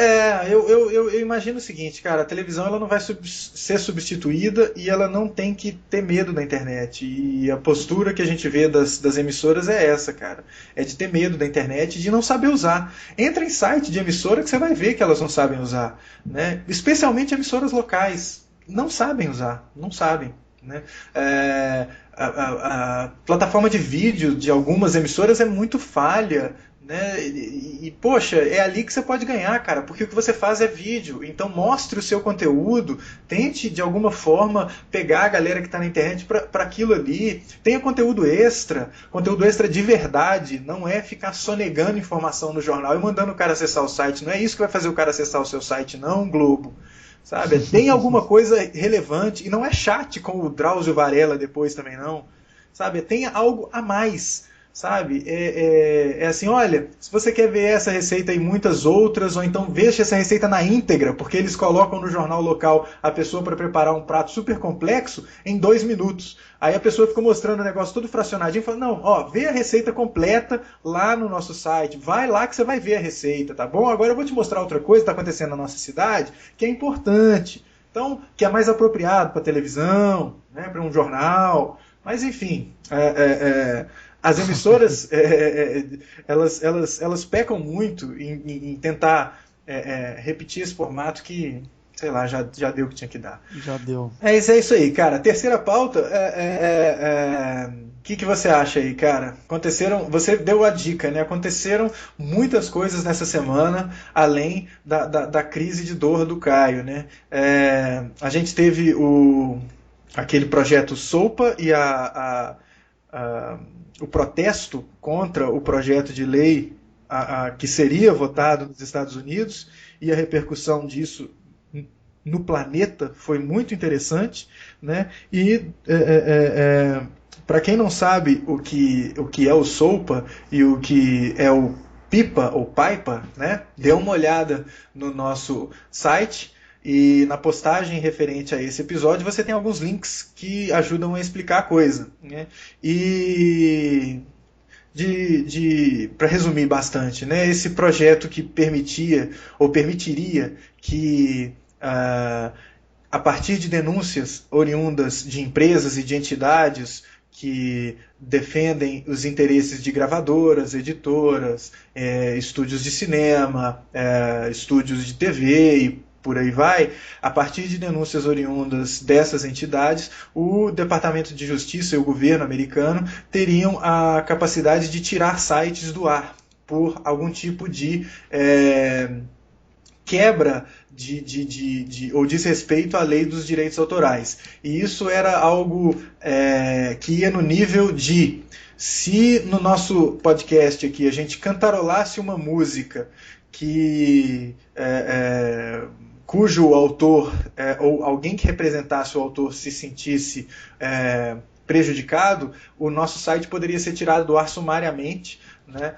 Eu imagino o seguinte, cara, a televisão ela não vai ser substituída e ela não tem que ter medo da internet. E a postura que a gente vê das emissoras é essa, cara. É de ter medo da internet e de não saber usar. Entra em site de emissora que você vai ver que elas não sabem usar, né? Especialmente emissoras locais. Não sabem usar, não sabem. Né? A plataforma de vídeo de algumas emissoras é muito falha, né? Poxa, é ali que você pode ganhar, cara, porque o que você faz é vídeo. Então mostre o seu conteúdo, tente de alguma forma pegar a galera que está na internet para aquilo ali. Tenha conteúdo extra de verdade. Não é ficar sonegando informação no jornal e mandando o cara acessar o site. Não é isso que vai fazer o cara acessar o seu site, não, Globo. Sabe? Tem alguma coisa relevante, e não é chat com o Drauzio Varela depois também não, sabe? Tenha algo a mais, sabe? É assim, olha, se você quer ver essa receita e muitas outras, ou então veja essa receita na íntegra, porque eles colocam no jornal local a pessoa para preparar um prato super complexo em 2 minutos. Aí a pessoa fica mostrando o negócio todo fracionadinho e fala, não, vê a receita completa lá no nosso site, vai lá que você vai ver a receita, tá bom? Agora eu vou te mostrar outra coisa que está acontecendo na nossa cidade, que é importante, então, que é mais apropriado para televisão, né, para um jornal, mas enfim, as emissoras elas pecam muito em tentar repetir esse formato que, sei lá, já deu o que tinha que dar.
Já deu.
É isso aí, cara. Terceira pauta, que você acha aí, cara? Você deu a dica, né? Aconteceram muitas coisas nessa semana, além da crise de dor do Caio, né? A gente teve aquele projeto SOPA e o protesto contra o projeto de lei que seria votado nos Estados Unidos, e a repercussão disso no planeta foi muito interessante, né? E para quem não sabe o que é o SOPA e o que é o PIPA ou PAIPA, né? Dê uma olhada no nosso site, e na postagem referente a esse episódio você tem alguns links que ajudam a explicar a coisa, né? E para resumir bastante, né? Esse projeto que permitia ou permitiria que a partir de denúncias oriundas de empresas e de entidades que defendem os interesses de gravadoras, editoras, estúdios de cinema, estúdios de TV e por aí vai, a partir de denúncias oriundas dessas entidades, o Departamento de Justiça e o governo americano teriam a capacidade de tirar sites do ar por algum tipo de quebra ou desrespeito à lei dos direitos autorais. E isso era algo que ia no nível de, se no nosso podcast aqui a gente cantarolasse uma música cujo autor ou alguém que representasse o autor se sentisse prejudicado, o nosso site poderia ser tirado do ar sumariamente, né?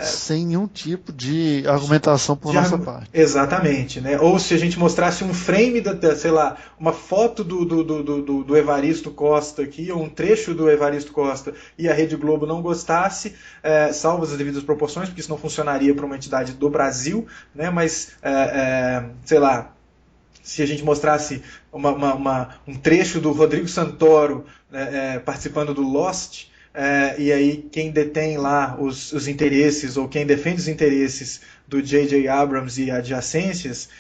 Sem nenhum tipo de argumentação por nossa parte.
Exatamente, né? Ou se a gente mostrasse um frame sei lá, uma foto do Evaristo Costa aqui, ou um trecho do Evaristo Costa, e a Rede Globo não gostasse, salvo as devidas proporções, porque isso não funcionaria para uma entidade do Brasil, né? Mas sei lá, se a gente mostrasse um trecho do Rodrigo Santoro participando do Lost, e aí quem detém lá os interesses, ou quem defende os interesses do J.J. Abrams e adjacências,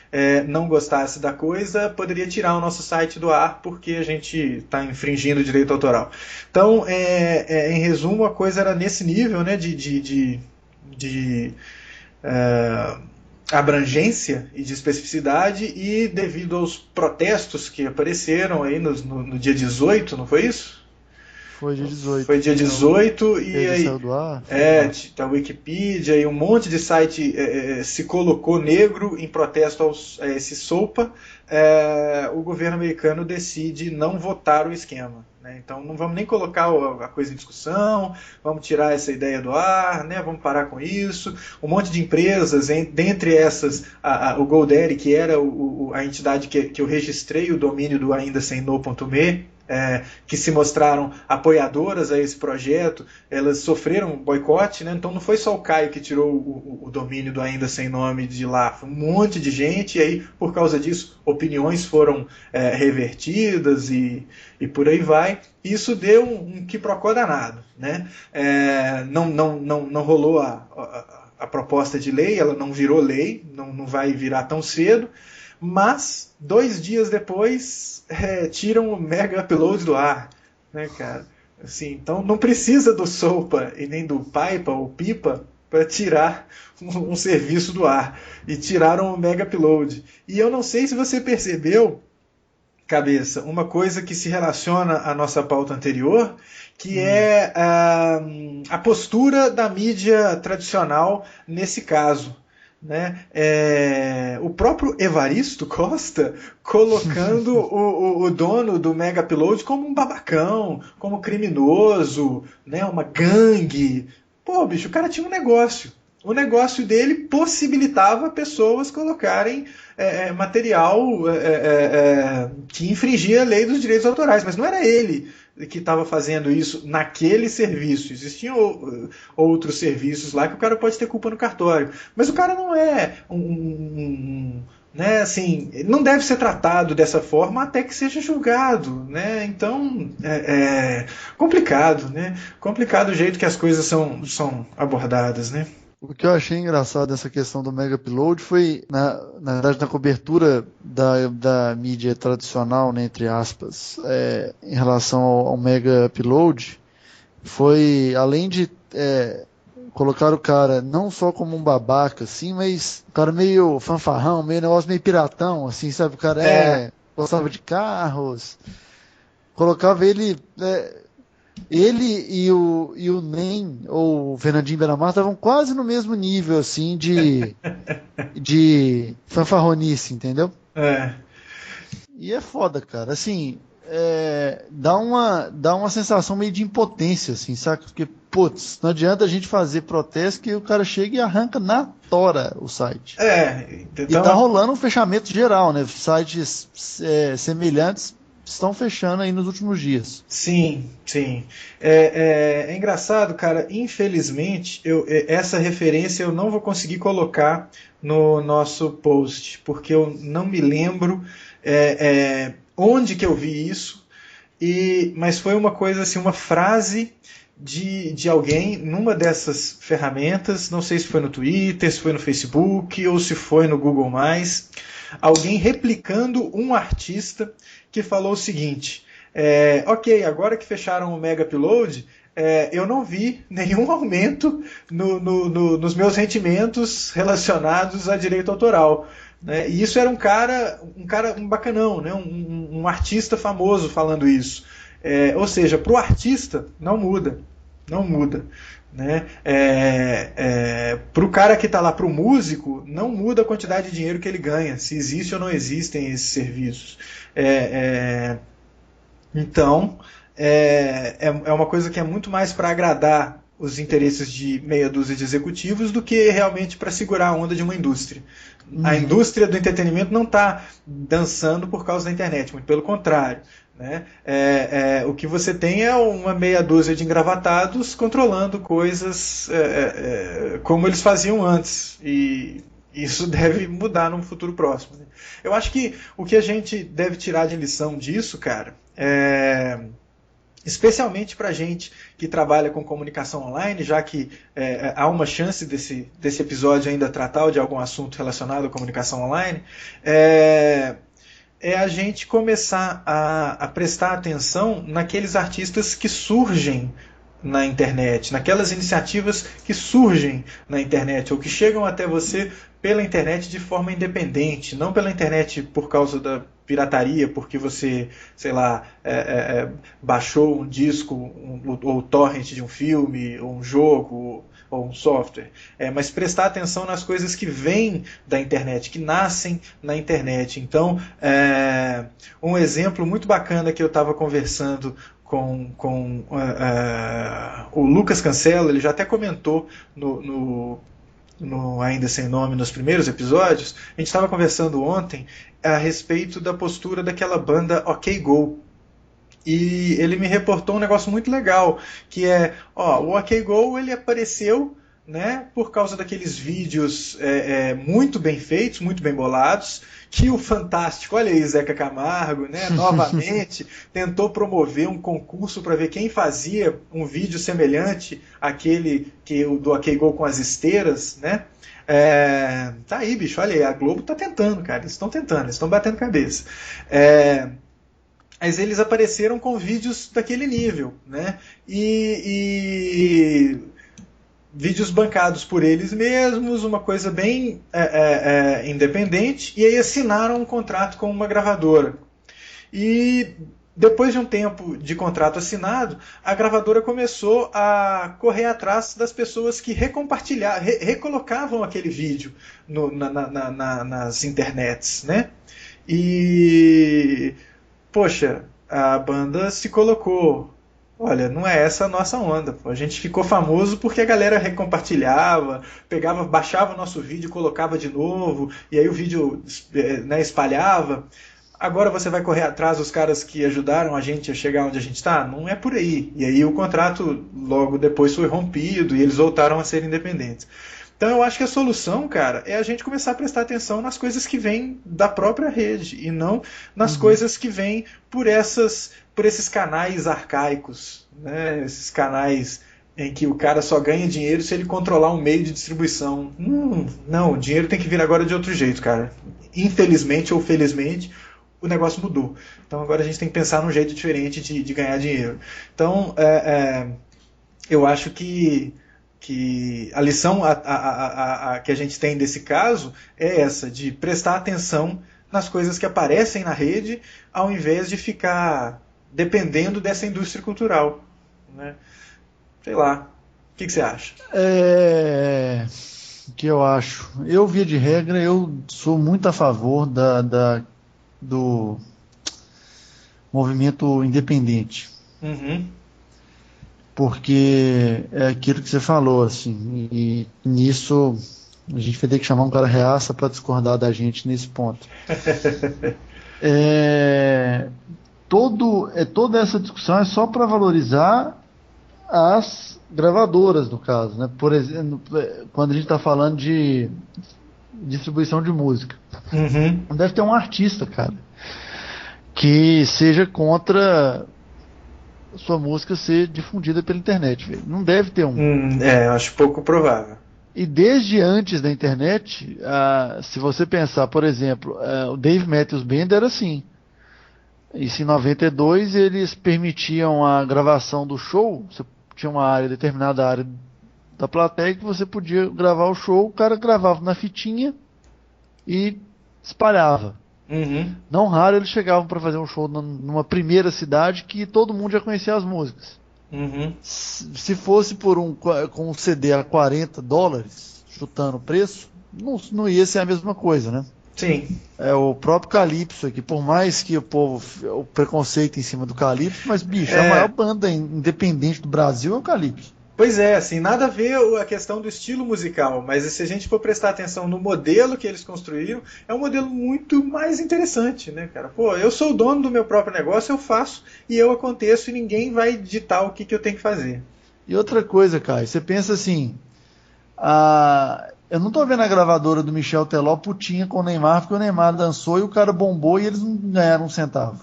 não gostasse da coisa, poderia tirar o nosso site do ar, porque a gente está infringindo o direito autoral. Então, em resumo, a coisa era nesse nível, né, de abrangência e de especificidade, e devido aos protestos que apareceram aí no dia 18, não foi isso?
Foi dia 18.
Foi dia 18 e aí
saiu do ar,
a Wikipedia e um monte de site se colocou negro em protesto a esse SOPA. O governo americano decide não votar o esquema. Né? Então não vamos nem colocar a coisa em discussão, vamos tirar essa ideia do ar, né? Vamos parar com isso. Um monte de empresas, dentre essas o GoDaddy, que era a entidade que eu registrei o domínio do ainda sem no.me, que se mostraram apoiadoras a esse projeto, elas sofreram um boicote, né? Então não foi só o Caio que tirou o domínio do ainda sem nome de lá, foi um monte de gente, e aí por causa disso opiniões foram revertidas e por aí vai. Isso deu um quiprocó danado, né? Não rolou a proposta de lei, ela não virou lei, não vai virar tão cedo, mas 2 dias depois tiram o Mega Upload do ar, né, cara? Assim, então não precisa do SOPA e nem do Paipa ou Pipa para tirar um serviço do ar, e tiraram o Mega Upload. E eu não sei se você percebeu, Cabeça, uma coisa que se relaciona à nossa pauta anterior, que é a postura da mídia tradicional nesse caso. Né? O próprio Evaristo Costa colocando o dono do Mega Upload como um babacão, como criminoso, né? Uma gangue. Pô, bicho, o cara tinha um negócio. O negócio dele possibilitava pessoas colocarem material que infringia a lei dos direitos autorais, mas não era ele que estava fazendo isso naquele serviço. Existiam outros serviços lá que o cara pode ter culpa no cartório, mas o cara não é né, assim, não deve ser tratado dessa forma até que seja julgado, né? Então complicado, né? Complicado o jeito que as coisas são abordadas, né?
O que eu achei engraçado nessa questão do Mega Upload foi, na verdade, na cobertura da mídia tradicional, né, entre aspas, em relação ao Mega Upload, foi, além de colocar o cara não só como um babaca, assim, mas um cara meio fanfarrão, negócio meio piratão, assim, sabe? O cara gostava de carros, colocava ele... Ele e o Nem, ou o Fernandinho Beiramar, estavam quase no mesmo nível, assim, de fanfarronice, entendeu? E é foda, cara. Assim, dá uma sensação meio de impotência, assim, saca? Porque, putz, não adianta a gente fazer protesto que o cara chega e arranca na tora o site.
Então...
E tá rolando um fechamento geral, né? Sites semelhantes estão fechando aí nos últimos dias.
Sim, sim. É engraçado, cara. Infelizmente, essa referência eu não vou conseguir colocar no nosso post, porque eu não me lembro onde que eu vi isso, mas foi uma coisa assim, uma frase de alguém numa dessas ferramentas, não sei se foi no Twitter, se foi no Facebook ou se foi no Google+, alguém replicando um artista que falou o seguinte: ok, agora que fecharam o Mega Upload, eu não vi nenhum aumento nos meus rendimentos relacionados a direito autoral. Né? E isso era um bacanão, né? Um artista famoso falando isso. Ou seja, para o artista não muda. Não muda. Né? Para o cara que está lá, para o músico, não muda a quantidade de dinheiro que ele ganha, se existe ou não existem esses serviços. Então, é uma coisa que é muito mais para agradar os interesses de meia dúzia de executivos do que realmente para segurar a onda de uma indústria. A indústria do entretenimento não está dançando por causa da internet, muito pelo contrário. Né? O que você tem é uma meia dúzia de engravatados controlando coisas como eles faziam antes, e isso deve mudar no futuro próximo. Né? Eu acho que o que a gente deve tirar de lição disso, cara, especialmente para gente que trabalha com comunicação online, já que há uma chance desse episódio ainda tratar de algum assunto relacionado à comunicação online, a gente começar a prestar atenção naqueles artistas que surgem na internet, naquelas iniciativas que surgem na internet ou que chegam até você pela internet de forma independente, não pela internet por causa da pirataria, porque você, sei lá, baixou um disco ou torrent de um filme, ou um jogo, ou um software. Mas prestar atenção nas coisas que vêm da internet, que nascem na internet. Então, um exemplo muito bacana que eu estava conversando com o Lucas Cancelo, ele já até comentou no Ainda Sem Nome, nos primeiros episódios. A gente estava conversando ontem a respeito da postura daquela banda OK Go. E ele me reportou um negócio muito legal, que o OK Go ele apareceu, né, por causa daqueles vídeos muito bem feitos, muito bem bolados, que o Fantástico, olha aí, Zeca Camargo, né, novamente tentou promover um concurso para ver quem fazia um vídeo semelhante àquele do OK Go com as esteiras, né? Tá aí, bicho, olha aí, a Globo tá tentando, cara, eles estão batendo cabeça. Mas eles apareceram com vídeos daquele nível, né? E vídeos bancados por eles mesmos, uma coisa bem independente, e aí assinaram um contrato com uma gravadora. E depois de um tempo de contrato assinado, a gravadora começou a correr atrás das pessoas que recolocavam aquele vídeo nas internets, né? E poxa, a banda se colocou, olha, não é essa a nossa onda, pô. A gente ficou famoso porque a galera recompartilhava, baixava o nosso vídeo, colocava de novo, e aí o vídeo, né, espalhava. Agora você vai correr atrás dos caras que ajudaram a gente a chegar onde a gente está? Não é por aí. E aí o contrato logo depois foi rompido e eles voltaram a ser independentes. Então eu acho que a solução, cara, é a gente começar a prestar atenção nas coisas que vêm da própria rede e não nas coisas que vêm por esses canais arcaicos, né? Esses canais em que o cara só ganha dinheiro se ele controlar um meio de distribuição. Não, o dinheiro tem que vir agora de outro jeito, cara. Infelizmente ou felizmente, o negócio mudou. Então agora a gente tem que pensar num jeito diferente de ganhar dinheiro. Então, eu acho que a lição que a gente tem desse caso é essa, de prestar atenção nas coisas que aparecem na rede, ao invés de ficar dependendo dessa indústria cultural, né? Sei lá. O que você acha?
O que eu acho? Eu, via de regra, eu sou muito a favor do movimento independente.
Uhum.
Porque é aquilo que você falou, assim, e nisso a gente vai ter que chamar um cara reaça para discordar da gente nesse ponto. Toda essa discussão é só para valorizar as gravadoras, no caso, né? Por exemplo, quando a gente está falando de distribuição de música.
Uhum.
Não deve ter um artista, cara, que seja contra sua música ser difundida pela internet, velho. Não deve ter um.
Acho pouco provável.
E desde antes da internet, se você pensar, por exemplo, o Dave Matthews Band era assim. Isso em 92 eles permitiam a gravação do show. Você tinha uma determinada área da plateia que você podia gravar o show, o cara gravava na fitinha e espalhava.
Uhum.
Não raro eles chegavam para fazer um show numa primeira cidade que todo mundo já conhecia as músicas.
Uhum.
Se fosse com um CD a $40, chutando o preço, não ia ser a mesma coisa, né?
Sim.
É o próprio Calypso aqui, por mais que o preconceito em cima do Calypso, mas bicho, a maior banda independente do Brasil é o Calypso.
Pois é, assim, nada a ver a questão do estilo musical, mas se a gente for prestar atenção no modelo que eles construíram, é um modelo muito mais interessante, né, cara? Pô, eu sou o dono do meu próprio negócio, eu faço e eu aconteço e ninguém vai ditar o que eu tenho que fazer.
E outra coisa, Caio, você pensa assim, eu não tô vendo a gravadora do Michel Teló putinha com o Neymar, porque o Neymar dançou e o cara bombou e eles não ganharam um centavo.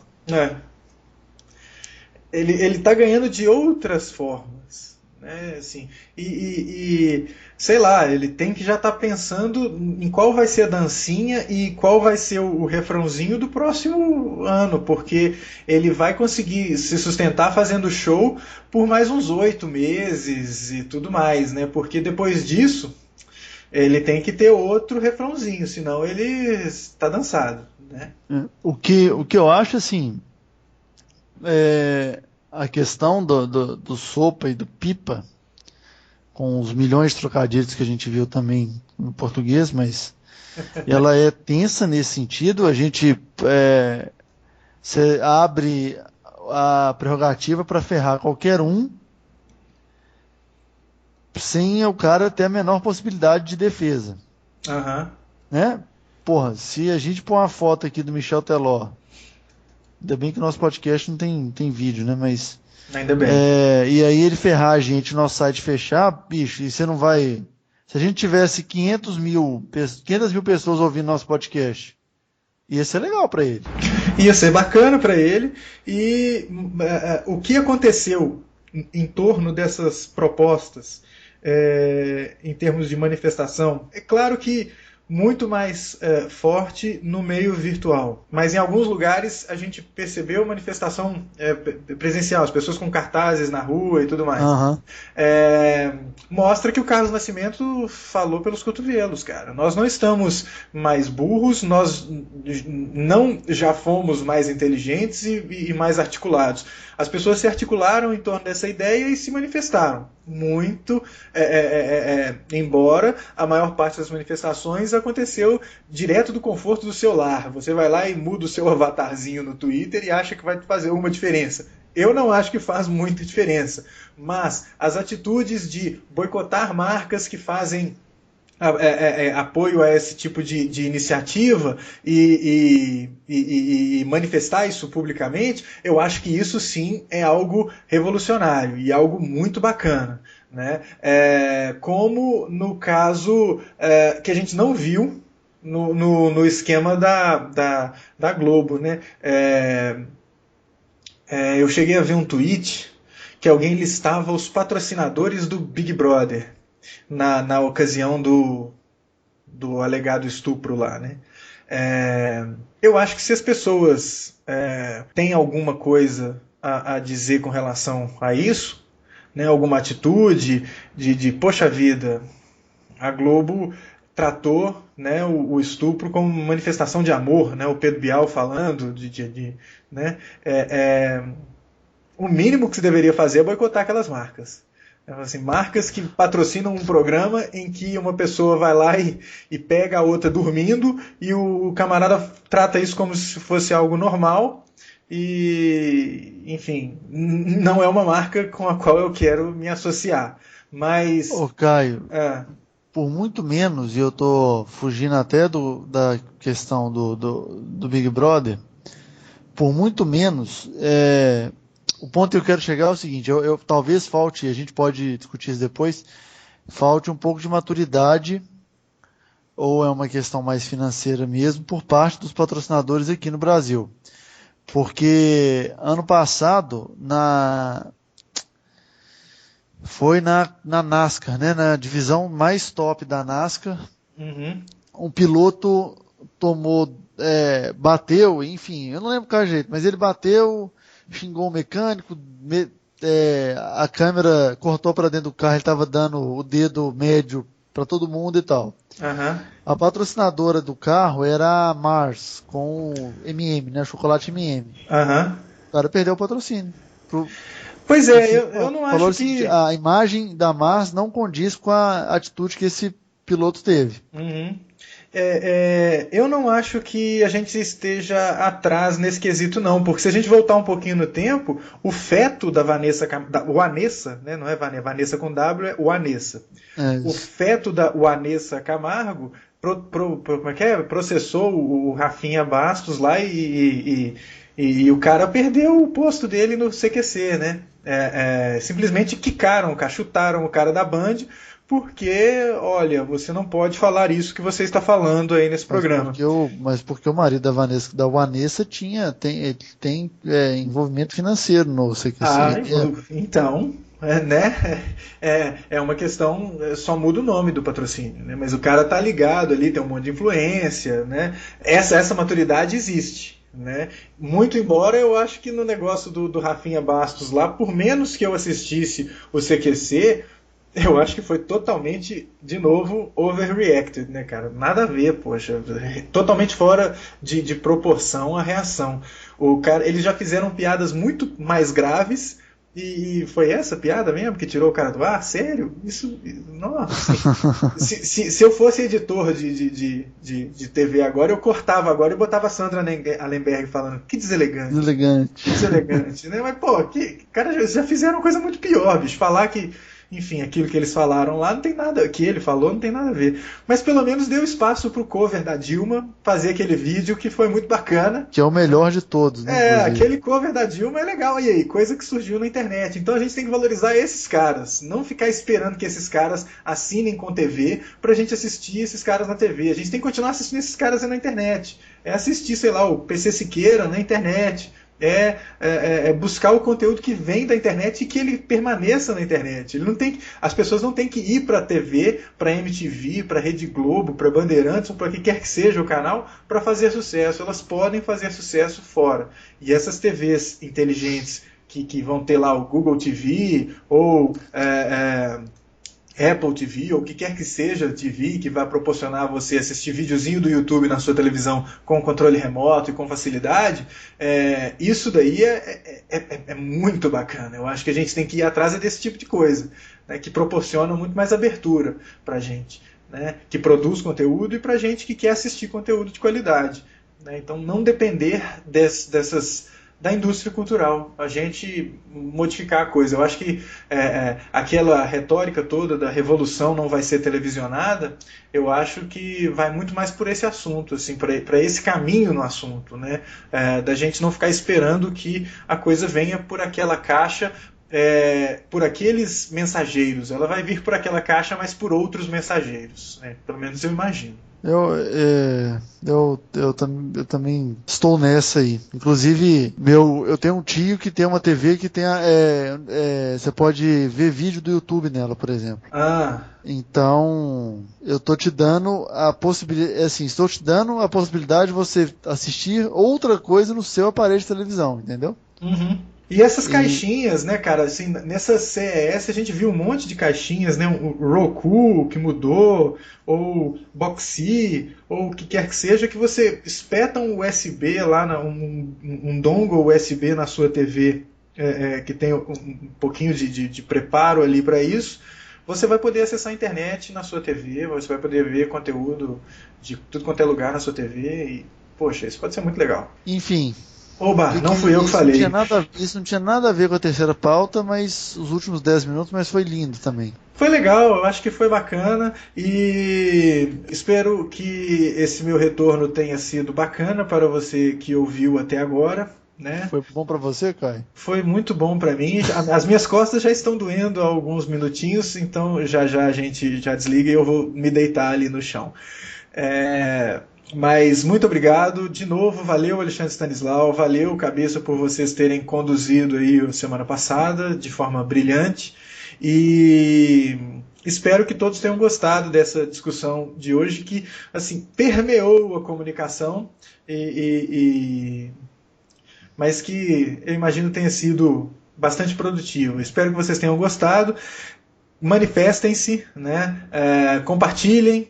Ele tá ganhando de outras formas. né? Assim, sei lá, ele tem que já estar pensando em qual vai ser a dancinha e qual vai ser o refrãozinho do próximo ano, porque ele vai conseguir se sustentar fazendo show por mais uns 8 meses e tudo mais, né? Porque depois disso ele tem que ter outro refrãozinho, senão ele está dançado, né?
O que eu acho, assim, a questão do Sopa e do Pipa, com os milhões de trocadilhos que a gente viu também no português, mas ela é tensa nesse sentido. A gente você abre a prerrogativa para ferrar qualquer um sem o cara ter a menor possibilidade de defesa.
Aham.
Né? Porra, se a gente pôr uma foto aqui do Michel Teló, ainda bem que o nosso podcast não tem vídeo, né? Mas
Ainda bem.
e aí ele ferrar a gente, nosso site fechar, bicho, e você não vai. Se a gente tivesse 500 mil pessoas ouvindo nosso podcast, ia ser legal para ele.
Ia ser bacana para ele. E o que aconteceu em torno dessas propostas, em termos de manifestação, é claro que muito mais forte no meio virtual. Mas em alguns lugares a gente percebeu manifestação presencial, as pessoas com cartazes na rua e tudo mais.
Uhum.
Mostra que o Carlos Nascimento falou pelos cotovelos, cara. Nós não estamos mais burros, nós não já fomos mais inteligentes e mais articulados. As pessoas se articularam em torno dessa ideia e se manifestaram. Muito, embora a maior parte das manifestações aconteceu direto do conforto do seu lar. Você vai lá e muda o seu avatarzinho no Twitter e acha que vai fazer uma diferença. Eu não acho que faz muita diferença, mas as atitudes de boicotar marcas que fazem apoio a esse tipo de iniciativa e manifestar isso publicamente, eu acho que isso sim é algo revolucionário e algo muito bacana, né? Como no caso que a gente não viu no esquema da Globo, né? Eu cheguei a ver um tweet que alguém listava os patrocinadores do Big Brother na ocasião do alegado estupro lá, né? Eu acho que se as pessoas têm alguma coisa a dizer com relação a isso, né, alguma atitude de poxa vida, a Globo tratou, né, o estupro como manifestação de amor, né, o Pedro Bial falando né, o mínimo que se deveria fazer é boicotar aquelas marcas. Assim, marcas que patrocinam um programa em que uma pessoa vai lá e pega a outra dormindo e o camarada trata isso como se fosse algo normal e, enfim, não é uma marca com a qual eu quero me associar. Mas...
Ô, Caio, por muito menos, e eu tô fugindo até da questão do Big Brother, por muito menos... O ponto que eu quero chegar é o seguinte, talvez falte, a gente pode discutir isso depois, falte um pouco de maturidade, ou é uma questão mais financeira mesmo, por parte dos patrocinadores aqui no Brasil. Porque ano passado, foi na NASCAR, né, na divisão mais top da NASCAR, um piloto bateu, enfim, eu não lembro qual jeito, mas ele bateu... xingou o mecânico, a câmera cortou para dentro do carro, ele estava dando o dedo médio para todo mundo e tal. A patrocinadora do carro era a Mars, com M&M, né, chocolate M&M. O cara perdeu o patrocínio.
Pois é, eu não acho que...
A imagem da Mars não condiz com a atitude que esse piloto teve.
Eu não acho que a gente esteja atrás nesse quesito, não, porque se a gente voltar um pouquinho no tempo, o feto da Vanessa, o Anessa, né, não é Vanessa com W, é o Anessa. O feto da Anessa Camargo processou o Rafinha Bastos lá e o cara perdeu o posto dele no CQC, né? Simplesmente quicaram, chutaram o cara da Band, porque, olha, você não pode falar isso que você está falando aí nesse programa.
Mas porque o marido da Vanessa tem envolvimento financeiro no CQC.
Então, Né? É uma questão, só muda o nome do patrocínio, né? Mas o cara tá ligado ali, tem um monte de influência, né? Essa maturidade existe, né? Muito embora eu acho que no negócio do Rafinha Bastos lá, por menos que eu assistisse o CQC, eu acho que foi totalmente, de novo, overreacted, né, cara? Nada a ver, poxa. Totalmente fora de proporção a reação. O cara, eles já fizeram piadas muito mais graves e foi essa piada mesmo que tirou o cara do ar? Sério? Isso. Nossa. Se eu fosse editor de TV agora, eu cortava agora e botava a Sandra Allenberg falando que deselegante.
Deselegante.
Que deselegante, né? Mas, pô, cara, já fizeram coisa muito pior, bicho. Falar que, enfim, aquilo que eles falaram lá não tem nada, que ele falou não tem nada a ver. Mas pelo menos deu espaço pro cover da Dilma fazer aquele vídeo que foi muito bacana.
Que é o melhor de todos, né?
Aquele cover da Dilma é legal. E aí, coisa que surgiu na internet. Então a gente tem que valorizar esses caras. Não ficar esperando que esses caras assinem com TV pra gente assistir esses caras na TV. A gente tem que continuar assistindo esses caras na internet. É assistir, sei lá, o PC Siqueira na internet. Buscar o conteúdo que vem da internet e que ele permaneça na internet. Ele não tem, as pessoas não têm que ir para a TV, para MTV, para Rede Globo, para Bandeirantes ou para que quer que seja o canal para fazer sucesso. Elas podem fazer sucesso fora. E essas TVs inteligentes que vão ter lá o Google TV ou Apple TV ou o que quer que seja TV que vai proporcionar a você assistir videozinho do YouTube na sua televisão com controle remoto e com facilidade, isso daí é muito bacana. Eu acho que a gente tem que ir atrás desse tipo de coisa, né, que proporciona muito mais abertura para a gente, né, que produz conteúdo e para a gente que quer assistir conteúdo de qualidade. Né, então não depender da indústria cultural, a gente modificar a coisa. Eu acho que aquela retórica toda da revolução não vai ser televisionada, eu acho que vai muito mais por esse assunto, assim, para esse caminho no assunto, né? Da gente não ficar esperando que a coisa venha por aquela caixa, por aqueles mensageiros. Ela vai vir por aquela caixa, mas por outros mensageiros, né? Pelo menos eu imagino.
Eu também estou nessa aí. Inclusive, eu tenho um tio que tem uma TV que tem você pode ver vídeo do YouTube nela, por exemplo. Então, eu tô te dando a possibilidade, estou te dando a possibilidade de você assistir outra coisa no seu aparelho de televisão, entendeu?
Uhum. E essas caixinhas, né, cara, assim, nessa CES a gente viu um monte de caixinhas, né, o Roku que mudou, ou Boxee, ou o que quer que seja, que você espeta um USB lá, um dongle USB na sua TV, que tem um pouquinho de preparo ali para isso, você vai poder acessar a internet na sua TV, você vai poder ver conteúdo de tudo quanto é lugar na sua TV, e, poxa, isso pode ser muito legal.
Enfim...
Oba, não fui eu que falei.
Isso não tinha nada a ver com a terceira pauta, mas os últimos 10 minutos, mas foi lindo também.
Foi legal, eu acho que foi bacana e espero que esse meu retorno tenha sido bacana para você que ouviu até agora. Né?
Foi bom para você, Caio?
Foi muito bom para mim. As minhas costas já estão doendo há alguns minutinhos, então já a gente já desliga e eu vou me deitar ali no chão. Mas muito obrigado, de novo, valeu Alexandre Stanislau, valeu Cabeça por vocês terem conduzido aí a semana passada de forma brilhante e espero que todos tenham gostado dessa discussão de hoje que assim permeou a comunicação mas que eu imagino tenha sido bastante produtivo. Espero que vocês tenham gostado. Manifestem-se, né? Compartilhem,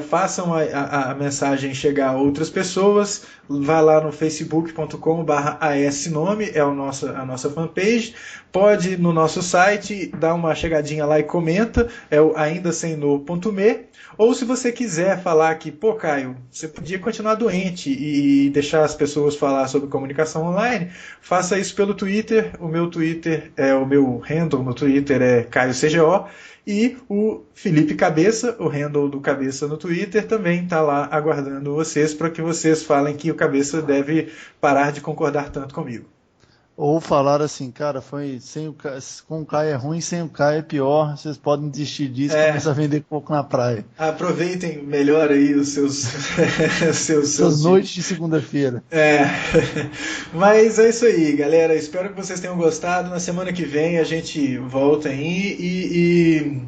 façam a mensagem chegar a outras pessoas. Vá lá no facebook.com/asnome, é a nossa fanpage. Pode ir no nosso site, dar uma chegadinha lá e comenta, é o aindasemno.me. Ou se você quiser falar que, pô, Caio, você podia continuar doente e deixar as pessoas falar sobre comunicação online, faça isso pelo Twitter. O meu handle no Twitter é CaioCGO. E o Felipe Cabeça, o handle do Cabeça no Twitter, também está lá aguardando vocês para que vocês falem que o Cabeça deve parar de concordar tanto comigo.
Ou falar assim, cara, foi com o Caio é ruim, sem o Caio é pior, vocês podem desistir disso e começar a vender coco na praia.
Aproveitem melhor aí os seus,
Suas noites de segunda-feira.
Mas é isso aí, galera. Espero que vocês tenham gostado. Na semana que vem a gente volta aí e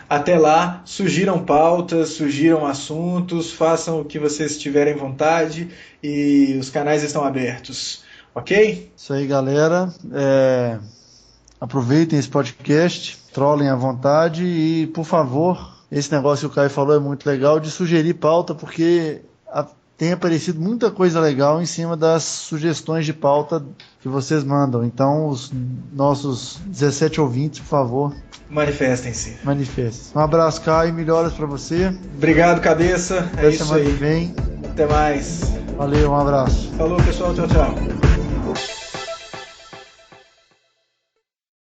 até lá, sugiram pautas, sugiram assuntos, façam o que vocês tiverem vontade e os canais estão abertos. Ok?
Isso aí, galera. Aproveitem esse podcast, trolem à vontade e, por favor, esse negócio que o Caio falou é muito legal de sugerir pauta, porque tem aparecido muita coisa legal em cima das sugestões de pauta que vocês mandam. Então, os nossos 17 ouvintes, por favor,
manifestem-se.
Manifestem-se. Um abraço, Caio, melhoras para você.
Obrigado, cabeça.
Até isso aí.
Até mais.
Valeu, um abraço.
Falou, pessoal. Tchau, tchau.